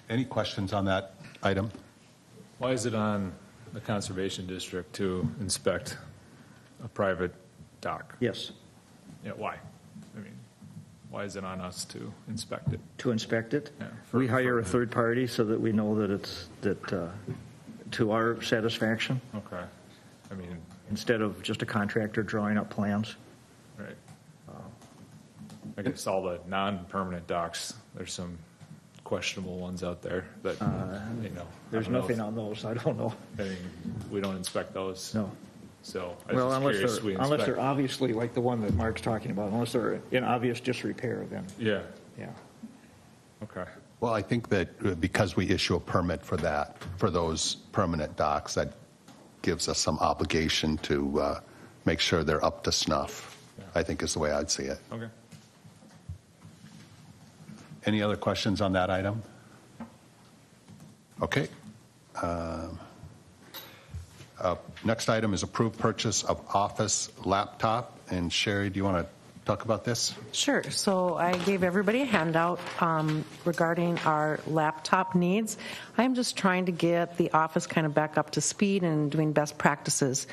Any questions on that item? Why is it on the Conservation District to inspect a private dock? Yes. Yeah, why? I mean, why is it on us to inspect it? To inspect it? Yeah, we hire a third party so that we know that it's to our satisfaction. Okay. I mean, instead of just a contractor drawing up plans. right. I guess all the non-permanent docks, there's some questionable ones out there that, There's nothing on those. I don't know. I mean, we don't inspect those. No. So I was just curious, we unless inspect. they're obviously like the one that Mark's talking about, unless they're in obvious disrepair, then Yeah, yeah. okay. Well, I think that because we issue a permit for that, for those permanent docks, that gives us some obligation to make sure they're up to snuff, I think is the way I'd see it. Okay. Any other questions on that item? Okay. Next item is approved purchase of office laptop. And Sherry, do you want to talk about this? Sure. So I gave everybody a handout regarding our laptop needs. I'm just trying to get the office kind of back up to speed and doing best practices.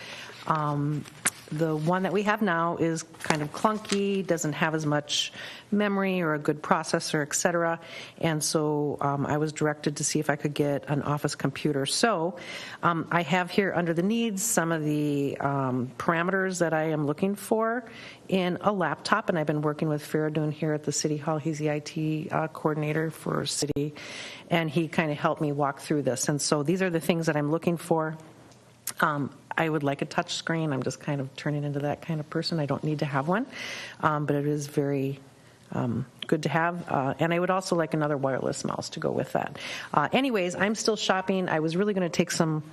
The one that we have now is kind of clunky, doesn't have as much memory or a good processor, et cetera. And so I was directed to see if I could get an office computer. So I have here under the needs some of the parameters that I am looking for in a laptop. And I've been working with Faradun here at the City Hall. He's the IT coordinator for City. And he kind of helped me walk through this. And so these are the things that I'm looking for. I would like a touch screen. I'm just kind of turning into that kind of person. I don't need to have one, but it is very good to have. And I would also like another wireless mouse to go with that. Anyways, I'm still shopping. I was really going to take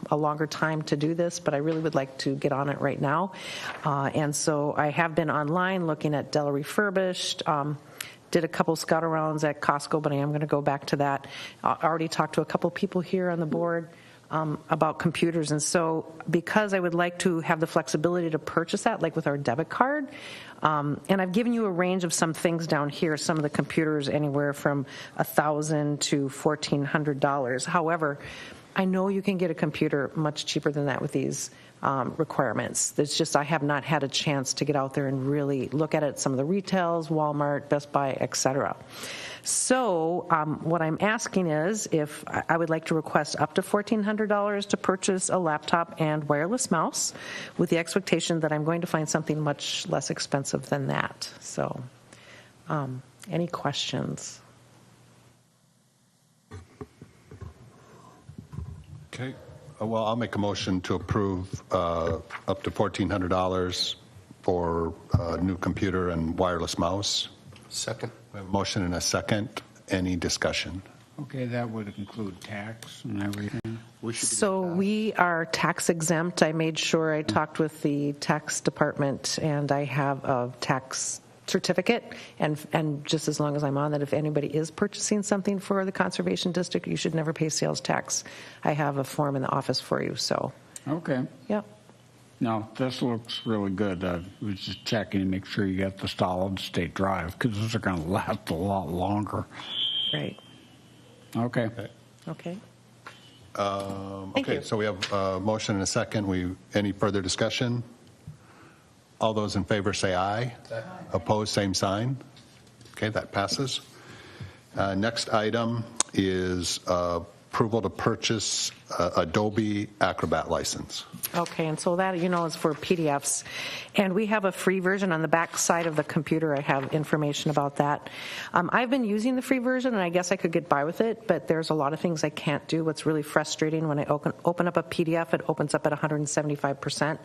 a longer time to do this, but I really would like to get on it right now. And so I have been online looking at Dell refurbished. Did a couple scout arounds at Costco, but I am going to go back to that. I already talked to a couple people here on the board about computers. And so because I would like to have the flexibility to purchase that, like with our debit card, and I've given you a range of some things down here, some of the computers anywhere from $1,000 to $1,400. However, I know you can get a computer much cheaper than that with these requirements. It's just I have not had a chance to get out there and really look at it, some of the retails, Walmart, Best Buy, et cetera. So what I'm asking is if I would like to request up to $1,400 to purchase a laptop and wireless mouse with the expectation that I'm going to find something much less expensive than that. So any questions? Okay. Well, I'll make a motion to approve up to $1,400 for a new computer and wireless mouse. Second. We have a motion and a second. Any discussion? Okay, that would include tax and everything. So we are tax exempt. I made sure I talked with the tax department, and I have a tax certificate. And just as long as I'm on that, if anybody is purchasing something for the Conservation District, you should never pay sales tax. I have a form in the office for you. So, Okay. yep. No, this looks really good. I was just checking to make sure you got the solid state drive because those are going to last a lot longer. Right. Okay. Okay. Okay, you. so we have a motion and a second. Any further discussion? All those in favor say aye. Aye. Opposed, same sign. Okay, that passes. Next item is approval to purchase Adobe Acrobat license. Okay, and so that, is for PDFs. And we have a free version on the back side of the computer. I have information about that. I've been using the free version, and I guess I could get by with it, but there's a lot of things I can't do. What's really frustrating, when I open up a PDF, it opens up at 175%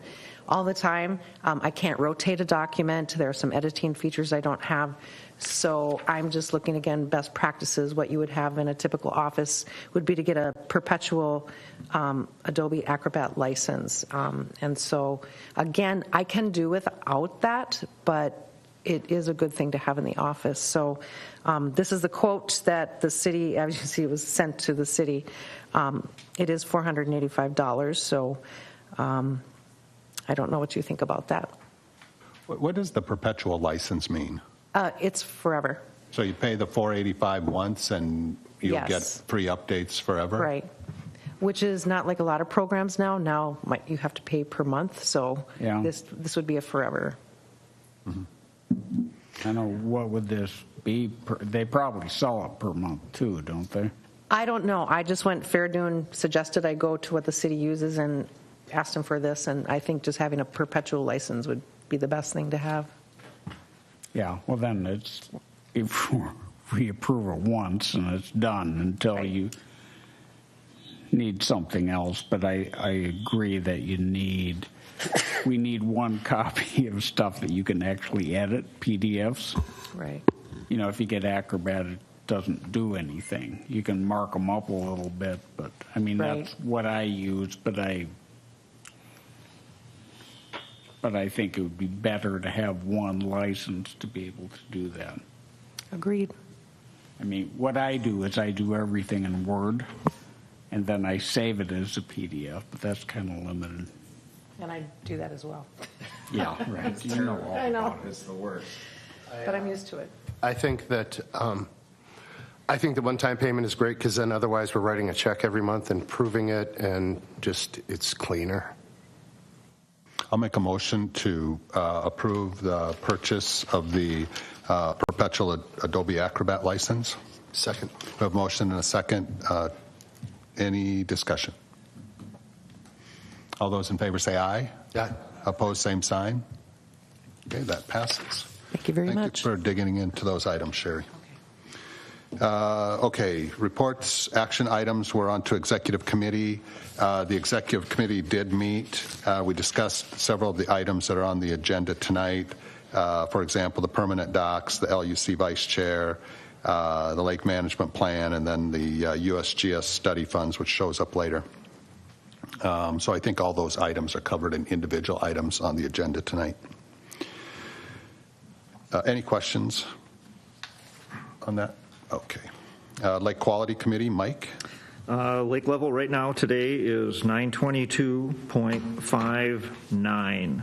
all the time. I can't rotate a document. There are some editing features I don't have. So I'm just looking, again, best practices. What you would have in a typical office would be to get a perpetual Adobe Acrobat license. And so, again, I can do without that, but it is a good thing to have in the office. So this is the quote that the city, as you see, it was sent to the city. It is $485. So I don't know what you think about that. What does the perpetual license mean? It's forever. So you pay the $485 once and you'll Yes. get free updates forever? Right. Which is not like a lot of programs now. Now you have to pay per month. So Yeah. this would be a forever. I know, what would this be? They probably sell it per month too, don't they? I don't know. I just went, Faradun suggested I go to what the city uses and asked him for this. And I think just having a perpetual license would be the best thing to have. Yeah, well then it's, if we approve it once and it's done until Right. you need something else. But I agree that we need one copy of stuff that you can actually edit, PDFs. Right. If you get Acrobat, it doesn't do anything. You can mark them up a little bit, but Right. that's what I use, but I think it would be better to have one license to be able to do that. Agreed. What I do is I do everything in Word, and then I save it as a PDF, but that's kind of limited. And I do that as well. Yeah, right. You know all I know. about it. It's the worst. But I'm used to it. I think that the one-time payment is great because then otherwise we're writing a check every month and proving it, and just it's cleaner. I'll make a motion to approve the purchase of the perpetual Adobe Acrobat license. Second. We have a motion and a second. Any discussion? All those in favor say aye. Aye. Opposed, same sign. Okay, that passes. Thank you very much. Thank you for digging into those items, Sherry. Okay, reports, action items. We're on to executive committee. The executive committee did meet. We discussed several of the items that are on the agenda tonight. For example, the permanent docks, the LUC vice chair, the lake management plan, and then the USGS study funds, which shows up later. So I think all those items are covered in individual items on the agenda tonight. Any questions on that? Okay. Lake Quality Committee, Mike? Lake level right now today is 922.59.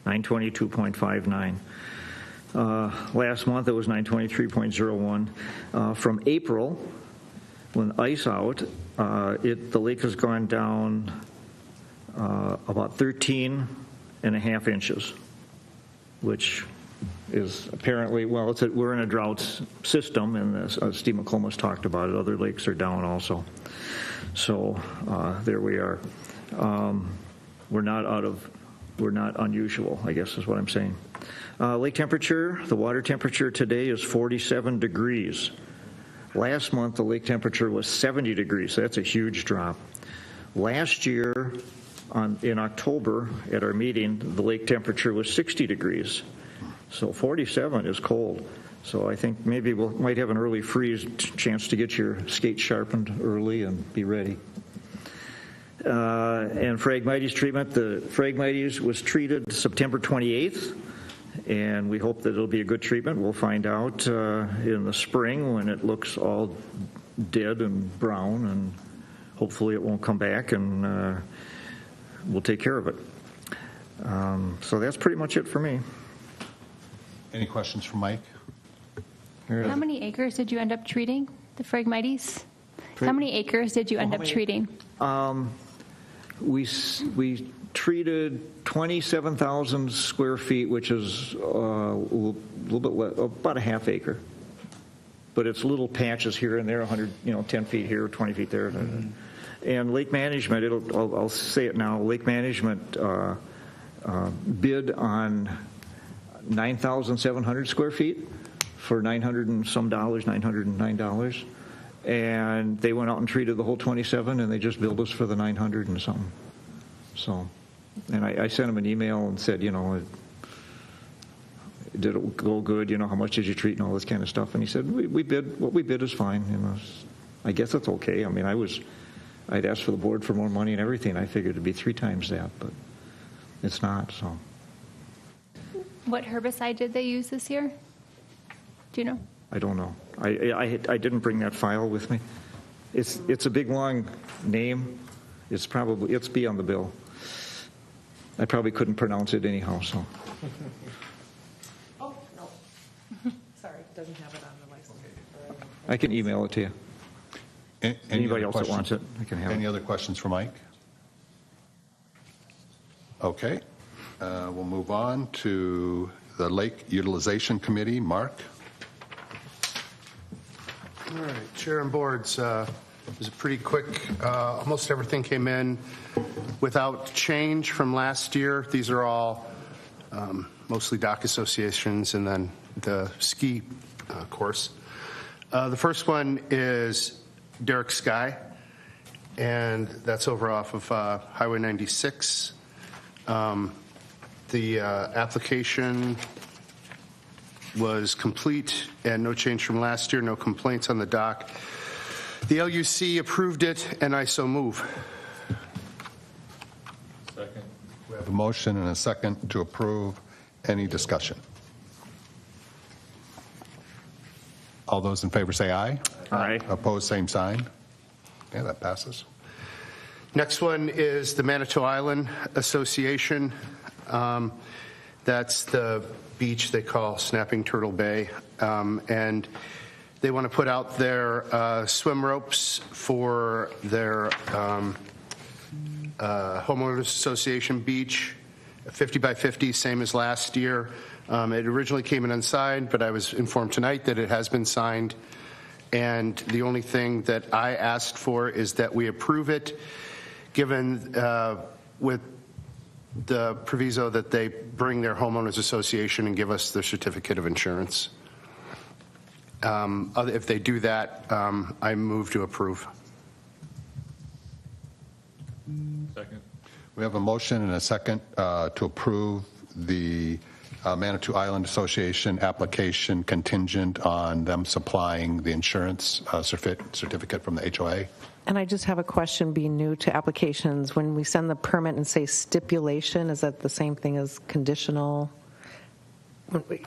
922.59. Last month it was 923.01. From April, when ice out, the lake has gone down about 13 and a half inches, which is apparently, well, we're in a drought system, and Steve McComas talked about it. Other lakes are down also. So there we are. We're not unusual, I guess is what I'm saying. Lake temperature, the water temperature today is 47 degrees. Last month, the lake temperature was 70 degrees, so that's a huge drop. Last year, in October, at our meeting, the lake temperature was 60 degrees. So 47 is cold. So I think maybe we might have an early freeze, chance to get your skates sharpened early and be ready. And Phragmites treatment, the Phragmites was treated September 28th, and we hope that it'll be a good treatment. We'll find out in the spring when it looks all dead and brown, and hopefully it won't come back, and we'll take care of it. So that's pretty much it for me. Any questions for Mike? How many acres did you end up treating, the Phragmites? How many acres did you end up treating? We treated 27,000 square feet, which is a little bit less, about a half acre. But it's little patches here and there, 100, 10 feet here, 20 feet there. Mm-hmm. And lake management, I'll say it now, lake management bid on 9,700 square feet for $900 and some dollars, $909. And they went out and treated the whole 27, and they just billed us for the 900 and something. So, and I sent him an email and said, did it go good? How much did you treat and all this kind of stuff? And he said, we bid, what we bid is fine. I guess it's okay. I mean, I'd asked for the board for more money and everything. I figured it'd be 3 times that, but it's not, so. What herbicide did they use this year? Do you know? I don't know. I didn't bring that file with me. It's a big long name. It's be on the bill. I probably couldn't pronounce it anyhow. So. Oh no, sorry, it doesn't have it on the license. I can email it to you. Anybody else that wants it, I can have it. Any other questions for Mike? Okay, we'll move on to the Lake Utilization Committee. Mark? All right, Chair and boards, it was a pretty quick, almost everything came in without change from last year. These are all mostly dock associations and then the ski course. The first one is Derek Sky, and that's over off of Highway 96. The application was complete and no change from last year, no complaints on the dock. The LUC approved it, and I so move. Second. We have a motion and a second to approve. Any discussion? All those in favor say aye. Aye. Opposed, same sign. Yeah, that passes. Next one is the Manitou Island Association. That's the beach they call Snapping Turtle Bay, and they want to put out their swim ropes for their homeowners association beach. 50 by 50, same as last year. It originally came in unsigned, but I was informed tonight that it has been signed. And the only thing that I asked for is that we approve it, given with the proviso that they bring their homeowners association and give us their certificate of insurance. If they do that, I move to approve. Second. We have a motion and a second to approve the Manitou Island Association application contingent on them supplying the insurance certificate from the HOA. And I just have a question, being new to applications. When we send the permit and say stipulation, is that the same thing as conditional?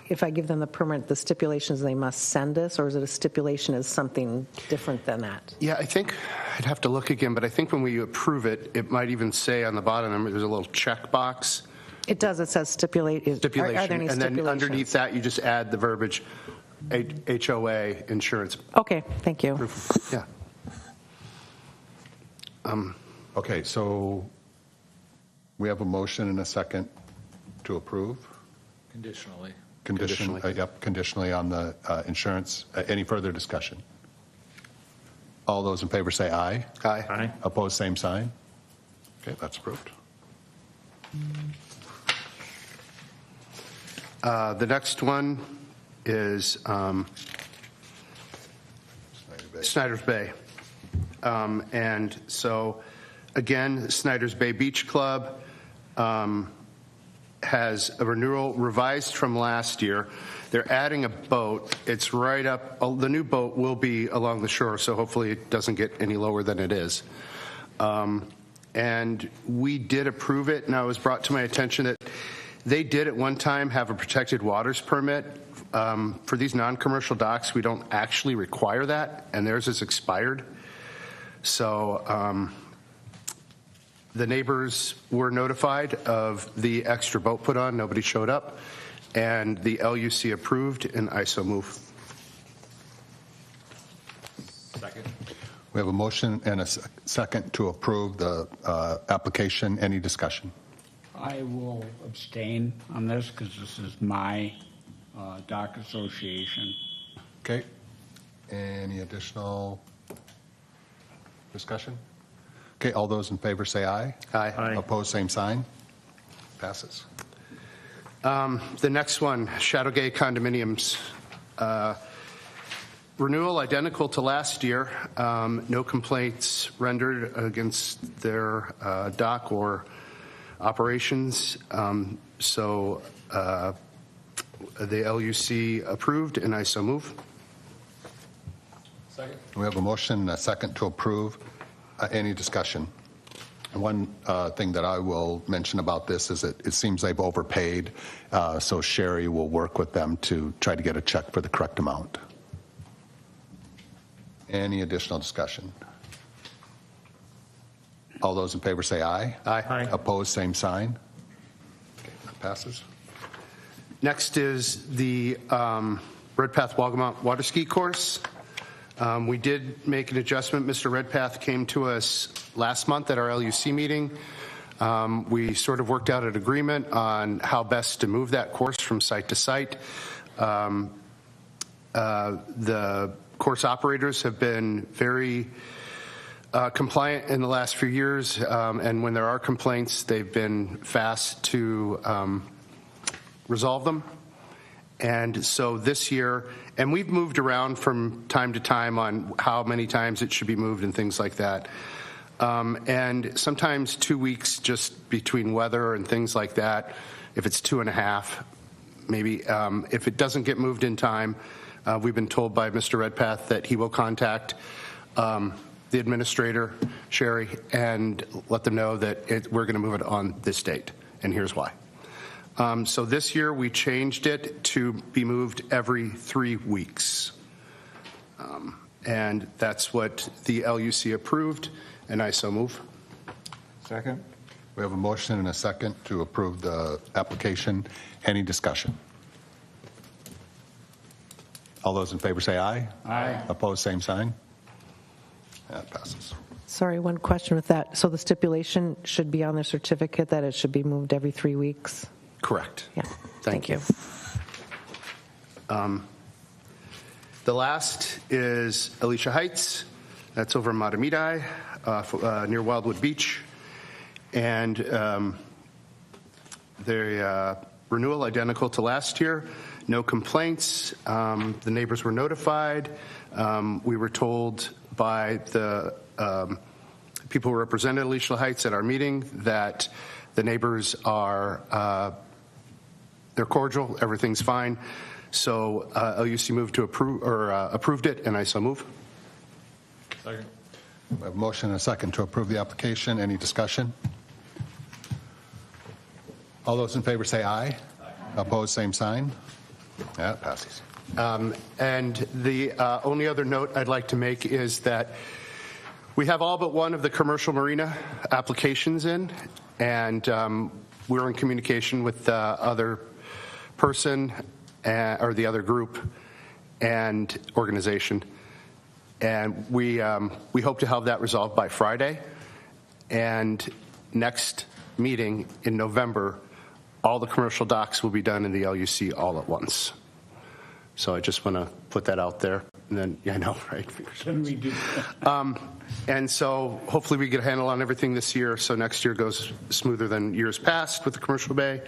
If I give them the permit, the stipulations they must send us, or is it a stipulation as something different than that? Yeah, I think I'd have to look again, but I think when we approve it, it might even say on the bottom, there's a little check box. It does. It says stipulate. Stipulation. Are there any and then stipulations? underneath that, you just add the verbiage, HOA insurance. Okay, thank you. Yeah. Okay, so we have a motion and a second to approve. Conditionally. Conditionally on the insurance. Any further discussion? All those in favor say aye. Aye. Aye. Opposed, same sign. Okay, that's approved. The next one is Snyder's Bay. And so, again, Snyder's Bay Beach Club has a renewal revised from last year. They're adding a boat. It's right up, the new boat will be along the shore, so hopefully it doesn't get any lower than it is. And we did approve it. Now, it was brought to my attention that they did at one time have a protected waters permit. For these non-commercial docks, we don't actually require that, and theirs is expired. So the neighbors were notified of the extra boat put on. Nobody showed up. And the LUC approved, and I so move. Second. We have a motion and a second to approve the application. Any discussion? I will abstain on this because this is my dock association. Okay. Any additional discussion? Okay, all those in favor say aye. Aye. Aye. Opposed, same sign. Passes. The next one, Shadowgate condominiums. Renewal identical to last year. No complaints rendered against their dock or operations. So the LUC approved, and I so move. Second. We have a motion and a second to approve. Any discussion? And one thing that I will mention about this is that it seems they've overpaid, so Sherry will work with them to try to get a check for the correct amount. Any additional discussion? All those in favor say aye. Aye. Aye. Opposed, same sign. Okay, that passes. Next is the Redpath Wagamont water ski course. We did make an adjustment. Mr. Redpath came to us last month at our LUC meeting. We sort of worked out an agreement on how best to move that course from site to site. The course operators have been very compliant in the last few years, and when there are complaints, they've been fast to resolve them. And so this year, and we've moved around from time to time on how many times it should be moved and things like that. And sometimes 2 weeks just between weather and things like that, if it's 2.5, maybe. If it doesn't get moved in time, we've been told by Mr. Redpath that he will contact the administrator, Sherry, and let them know that we're going to move it on this date, and here's why. So this year we changed it to be moved every 3 weeks. And that's what the LUC approved, and I so move. Second. We have a motion and a second to approve the application. Any discussion? All those in favor say aye. Aye. Opposed, same sign. That passes. Sorry, one question with that. So the stipulation should be on the certificate that it should be moved every 3 weeks? Correct. Yeah. Thank you. The last is Alicia Heights. That's over in Matamidi, near Wildwood Beach. And the renewal identical to last year. No complaints. The neighbors were notified. We were told by the people who represented Alicia Heights at our meeting that the neighbors are they're cordial. Everything's fine. So LUC moved to approve or approved it, and I so move. Second. We have a motion and a second to approve the application. Any discussion? All those in favor say aye. Opposed, same sign. That passes. And the only other note I'd like to make is that we have all but one of the commercial marina applications in, and we're in communication with the other person or the other group and organization. And we hope to have that resolved by Friday. And next meeting in November, all the commercial docks will be done in the LUC all at once. So I just want to put that out there. And then, yeah, I know, right? Can we do that? And so hopefully we get a handle on everything this year, so next year goes smoother than years past with the commercial bay.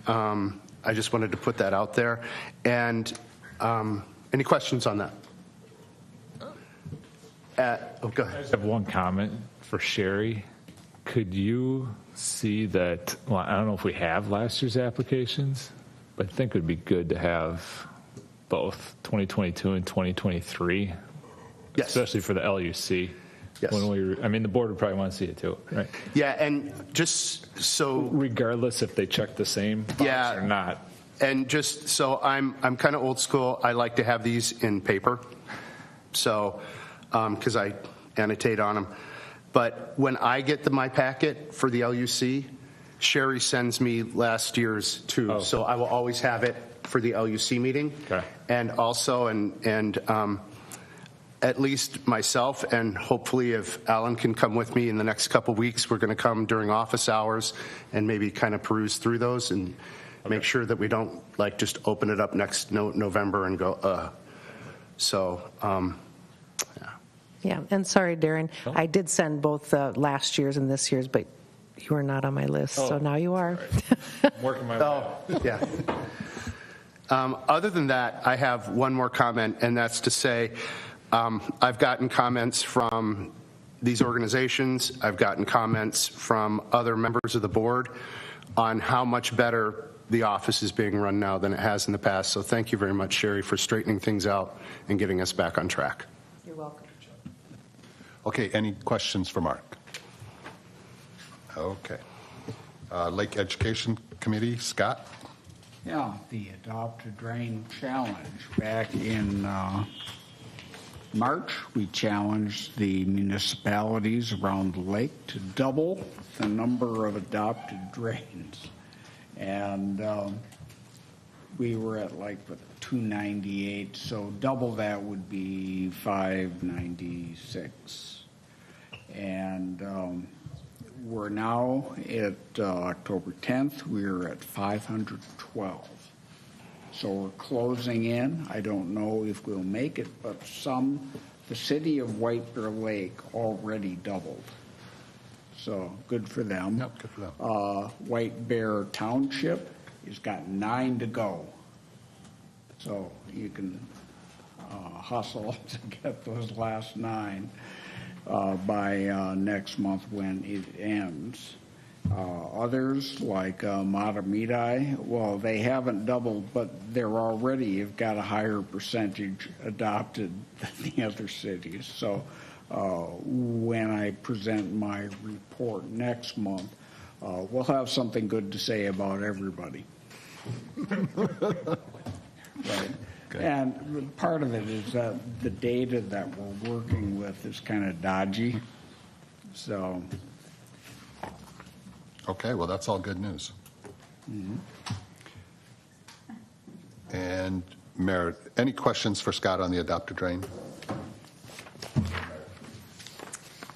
I just wanted to put that out there. And any questions on that? Go I ahead. just have one comment for Sherry. Could you see that, well, I don't know if we have last year's applications, but I think it would be good to have both 2022 and 2023, Yes. especially for the LUC. Yes. I mean, the board would probably want to see it too, right? Yeah, and just so Regardless if they check the same box Yeah. or not. And just so I'm kind of old school, I like to have these in paper. So, because I annotate on them. But when I get my packet for the LUC, Sherry sends me last year's too. Oh. So I will always have it for the LUC meeting. Okay. And also, at least myself, and hopefully if Alan can come with me in the next couple weeks, we're going to come during office hours and maybe kind of peruse through those and make sure that we don't like just open it up next November and go, So, Yeah, and sorry, Darren, I did send both last year's and this year's, but you were not on my list, so now you are. I'm working my way up. yeah. Other than that, I have one more comment, and that's to say I've gotten comments from these organizations. I've gotten comments from other members of the board on how much better the office is being run now than it has in the past. So thank you very much, Sherry, for straightening things out and getting us back on track. You're welcome. Okay, any questions for Mark? Okay. Lake Education Committee, Scott? Yeah, the Adopt a Drain Challenge. Back in March, we challenged the municipalities around the lake to double the number of adopted drains. And we were at like 298, so double that would be 596. And we're now at October 10th, we're at 512. So we're closing in. I don't know if we'll make it, but the city of White Bear Lake already doubled. So good for them. Yep, good for them. White Bear Township has got 9 to go. So you can hustle to get those last 9 by next month when it ends. Others like Matamidi, well, they haven't doubled, but they're already have got a higher percentage adopted than the other cities. So when I present my report next month, we'll have something good to say about everybody. Right. Okay. And part of it is that the data that we're working with is kind of dodgy. So. Okay, well, that's all good news. And Mayor, any questions for Scott on the Adopt a Drain?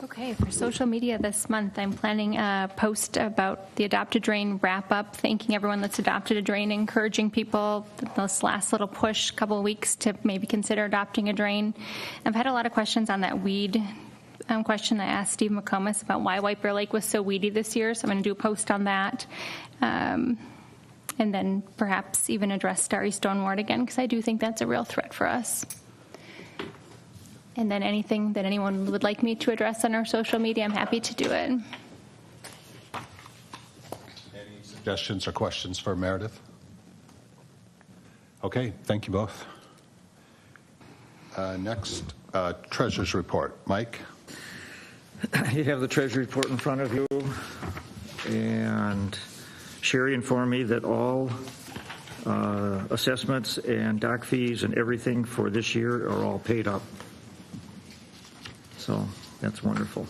Okay. Okay, for social media this month, I'm planning a post about the Adopt a Drain wrap-up, thanking everyone that's adopted a drain, encouraging people this last little push, couple of weeks, to maybe consider adopting a drain. I've had a lot of questions on that weed question I asked Steve McComas about why White Bear Lake was so weedy this year, so I'm going to do a post on that. And then perhaps even address Starry Stoneward again, because I do think that's a real threat for us. And then anything that anyone would like me to address on our social media, I'm happy to do it. Any suggestions or questions for Meredith? Okay, thank you both. Next, Treasurer's Report. Mike? You have the Treasury report in front of you, and Sherry informed me that all assessments and dock fees and everything for this year are all paid up. So that's wonderful.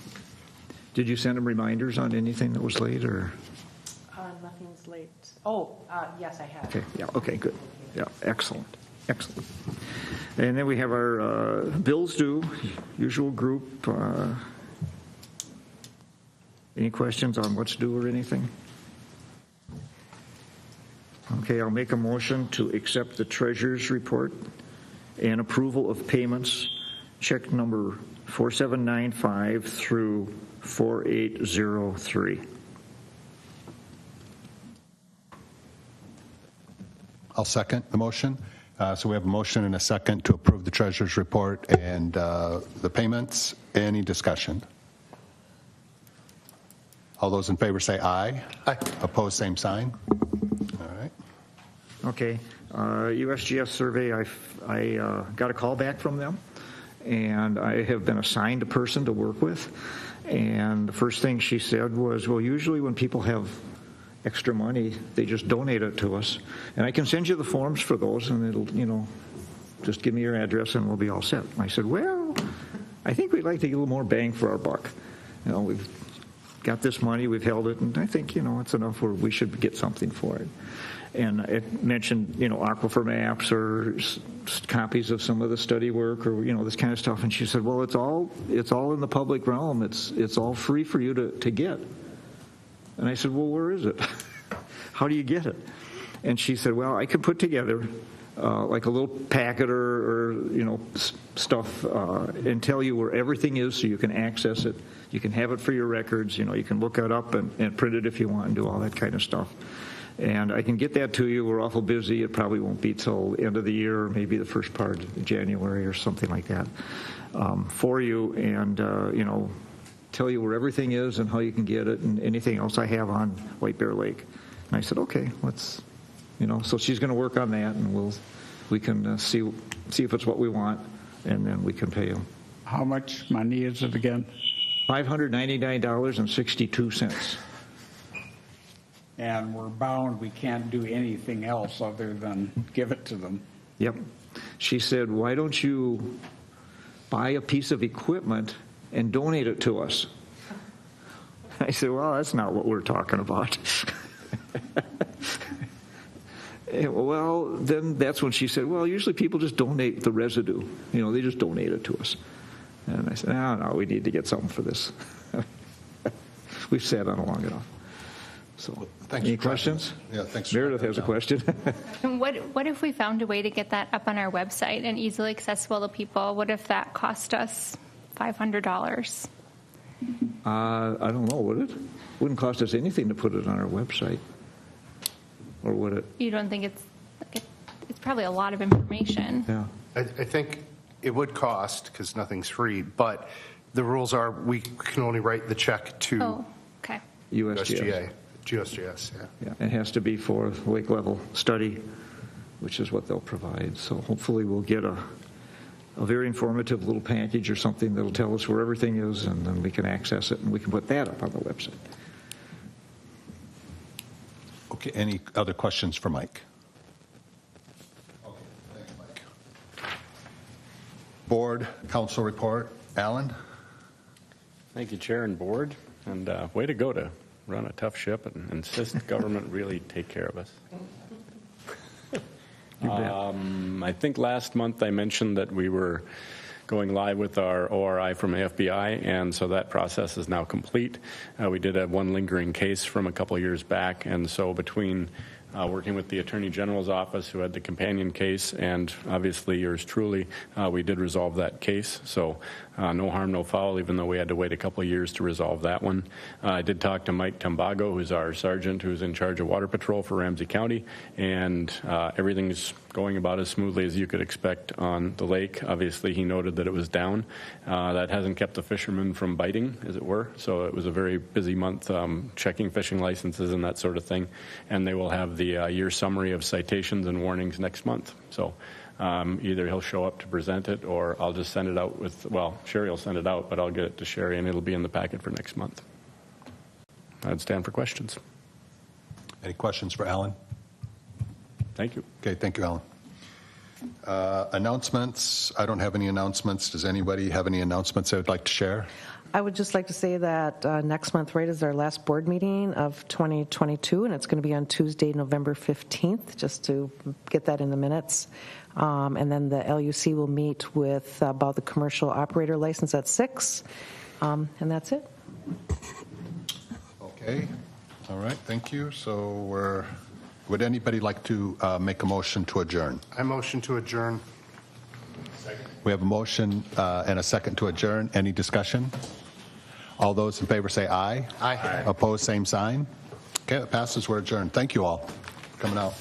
Did you send them reminders on anything that was late, or? Nothing's late. Oh, yes, I have. Okay, yeah, okay, good. Yeah, excellent, excellent. And then we have our bills due, usual group. Any questions on what's due or anything? Okay, I'll make a motion to accept the treasurer's report and approval of payments, check number 4795 through 4803. I'll second the motion. So we have a motion and a second to approve the treasurer's report and the payments. Any discussion? All those in favor say aye. Aye. Opposed, same sign. All right. Okay, USGS survey, I got a call back from them, and I have been assigned a person to work with. And the first thing she said was, well, usually when people have extra money, they just donate it to us. And I can send you the forms for those, and it'll, just give me your address and we'll be all set. And I said, well, I think we'd like to get a little more bang for our buck. We've got this money, we've held it, and I think, it's enough where we should get something for it. And it mentioned, aquifer maps or copies of some of the study work or, this kind of stuff. And she said, well, it's all in the public realm. It's all free for you to get. And I said, well, where is it? How do you get it? And she said, well, I could put together like a little packet or stuff and tell you where everything is so you can access it. You can have it for your records. You can look it up and print it if you want and do all that kind of stuff. And I can get that to you. We're awful busy. It probably won't be till the end of the year, or maybe the first part of January or something like that for you. And, tell you where everything is and how you can get it and anything else I have on White Bear Lake. And I said, okay, let's, so she's going to work on that, and we can see if it's what we want, and then we can pay them. How much money is it again? $599.62. And we're bound, we can't do anything else other than give it to them. Yep. She said, why don't you buy a piece of equipment and donate it to us? I said, well, that's not what we're talking about. Well, then that's when she said, well, usually people just donate the residue. They just donate it to us. And I said, no, we need to get something for this. We've sat on it long enough. So, any questions? Yeah, thanks. Meredith has a question. What if we found a way to get that up on our website and easily accessible to people? What if that cost us $500? I don't know, would it? Wouldn't cost us anything to put it on our website. Or would it? You don't think it's probably a lot of information? Yeah. I think it would cost, because nothing's free, but the rules are we can only write the check to Oh, okay. USGS. USGS, yeah. Yeah, it has to be for lake level study, which is what they'll provide. So hopefully we'll get a very informative little package or something that'll tell us where everything is, and then we can access it, and we can put that up on the website. Okay, any other questions for Mike? Okay, thanks, Mike. Board, council report. Alan? Thank you, Chair and Board, and way to go to run a tough ship and insist government really take care of us. I think last month I mentioned that we were going live with our ORI from FBI, and so that process is now complete. We did have one lingering case from a couple years back, and so between working with the Attorney General's office, who had the companion case, and obviously yours truly, we did resolve that case. So no harm, no foul, even though we had to wait a couple of years to resolve that one. I did talk to Mike Tumbago, who's our sergeant, who's in charge of Water Patrol for Ramsey County, and everything's going about as smoothly as you could expect on the lake. Obviously, he noted that it was down. That hasn't kept the fishermen from biting, as it were. So it was a very busy month checking fishing licenses and that sort of thing. And they will have the year summary of citations and warnings next month. So either he'll show up to present it, or I'll just send it out with, well, Sherry will send it out, but I'll get it to Sherry, and it'll be in the packet for next month. I'd stand for questions. Any questions for Alan? Thank you. Okay, thank you, Alan. Announcements. I don't have any announcements. Does anybody have any announcements they would like to share? I would just like to say that next month, right, is our last board meeting of 2022, and it's going to be on Tuesday, November 15th, just to get that in the minutes. And then the LUC will meet with about the commercial operator license at 6, and that's it. Okay. All right, thank you. So would anybody like to make a motion to adjourn? I motion to adjourn. We have a motion and a second to adjourn. Any discussion? All those in favor say aye. Aye. Opposed, same sign. Okay, it passes. We're adjourned. Thank you all for coming out.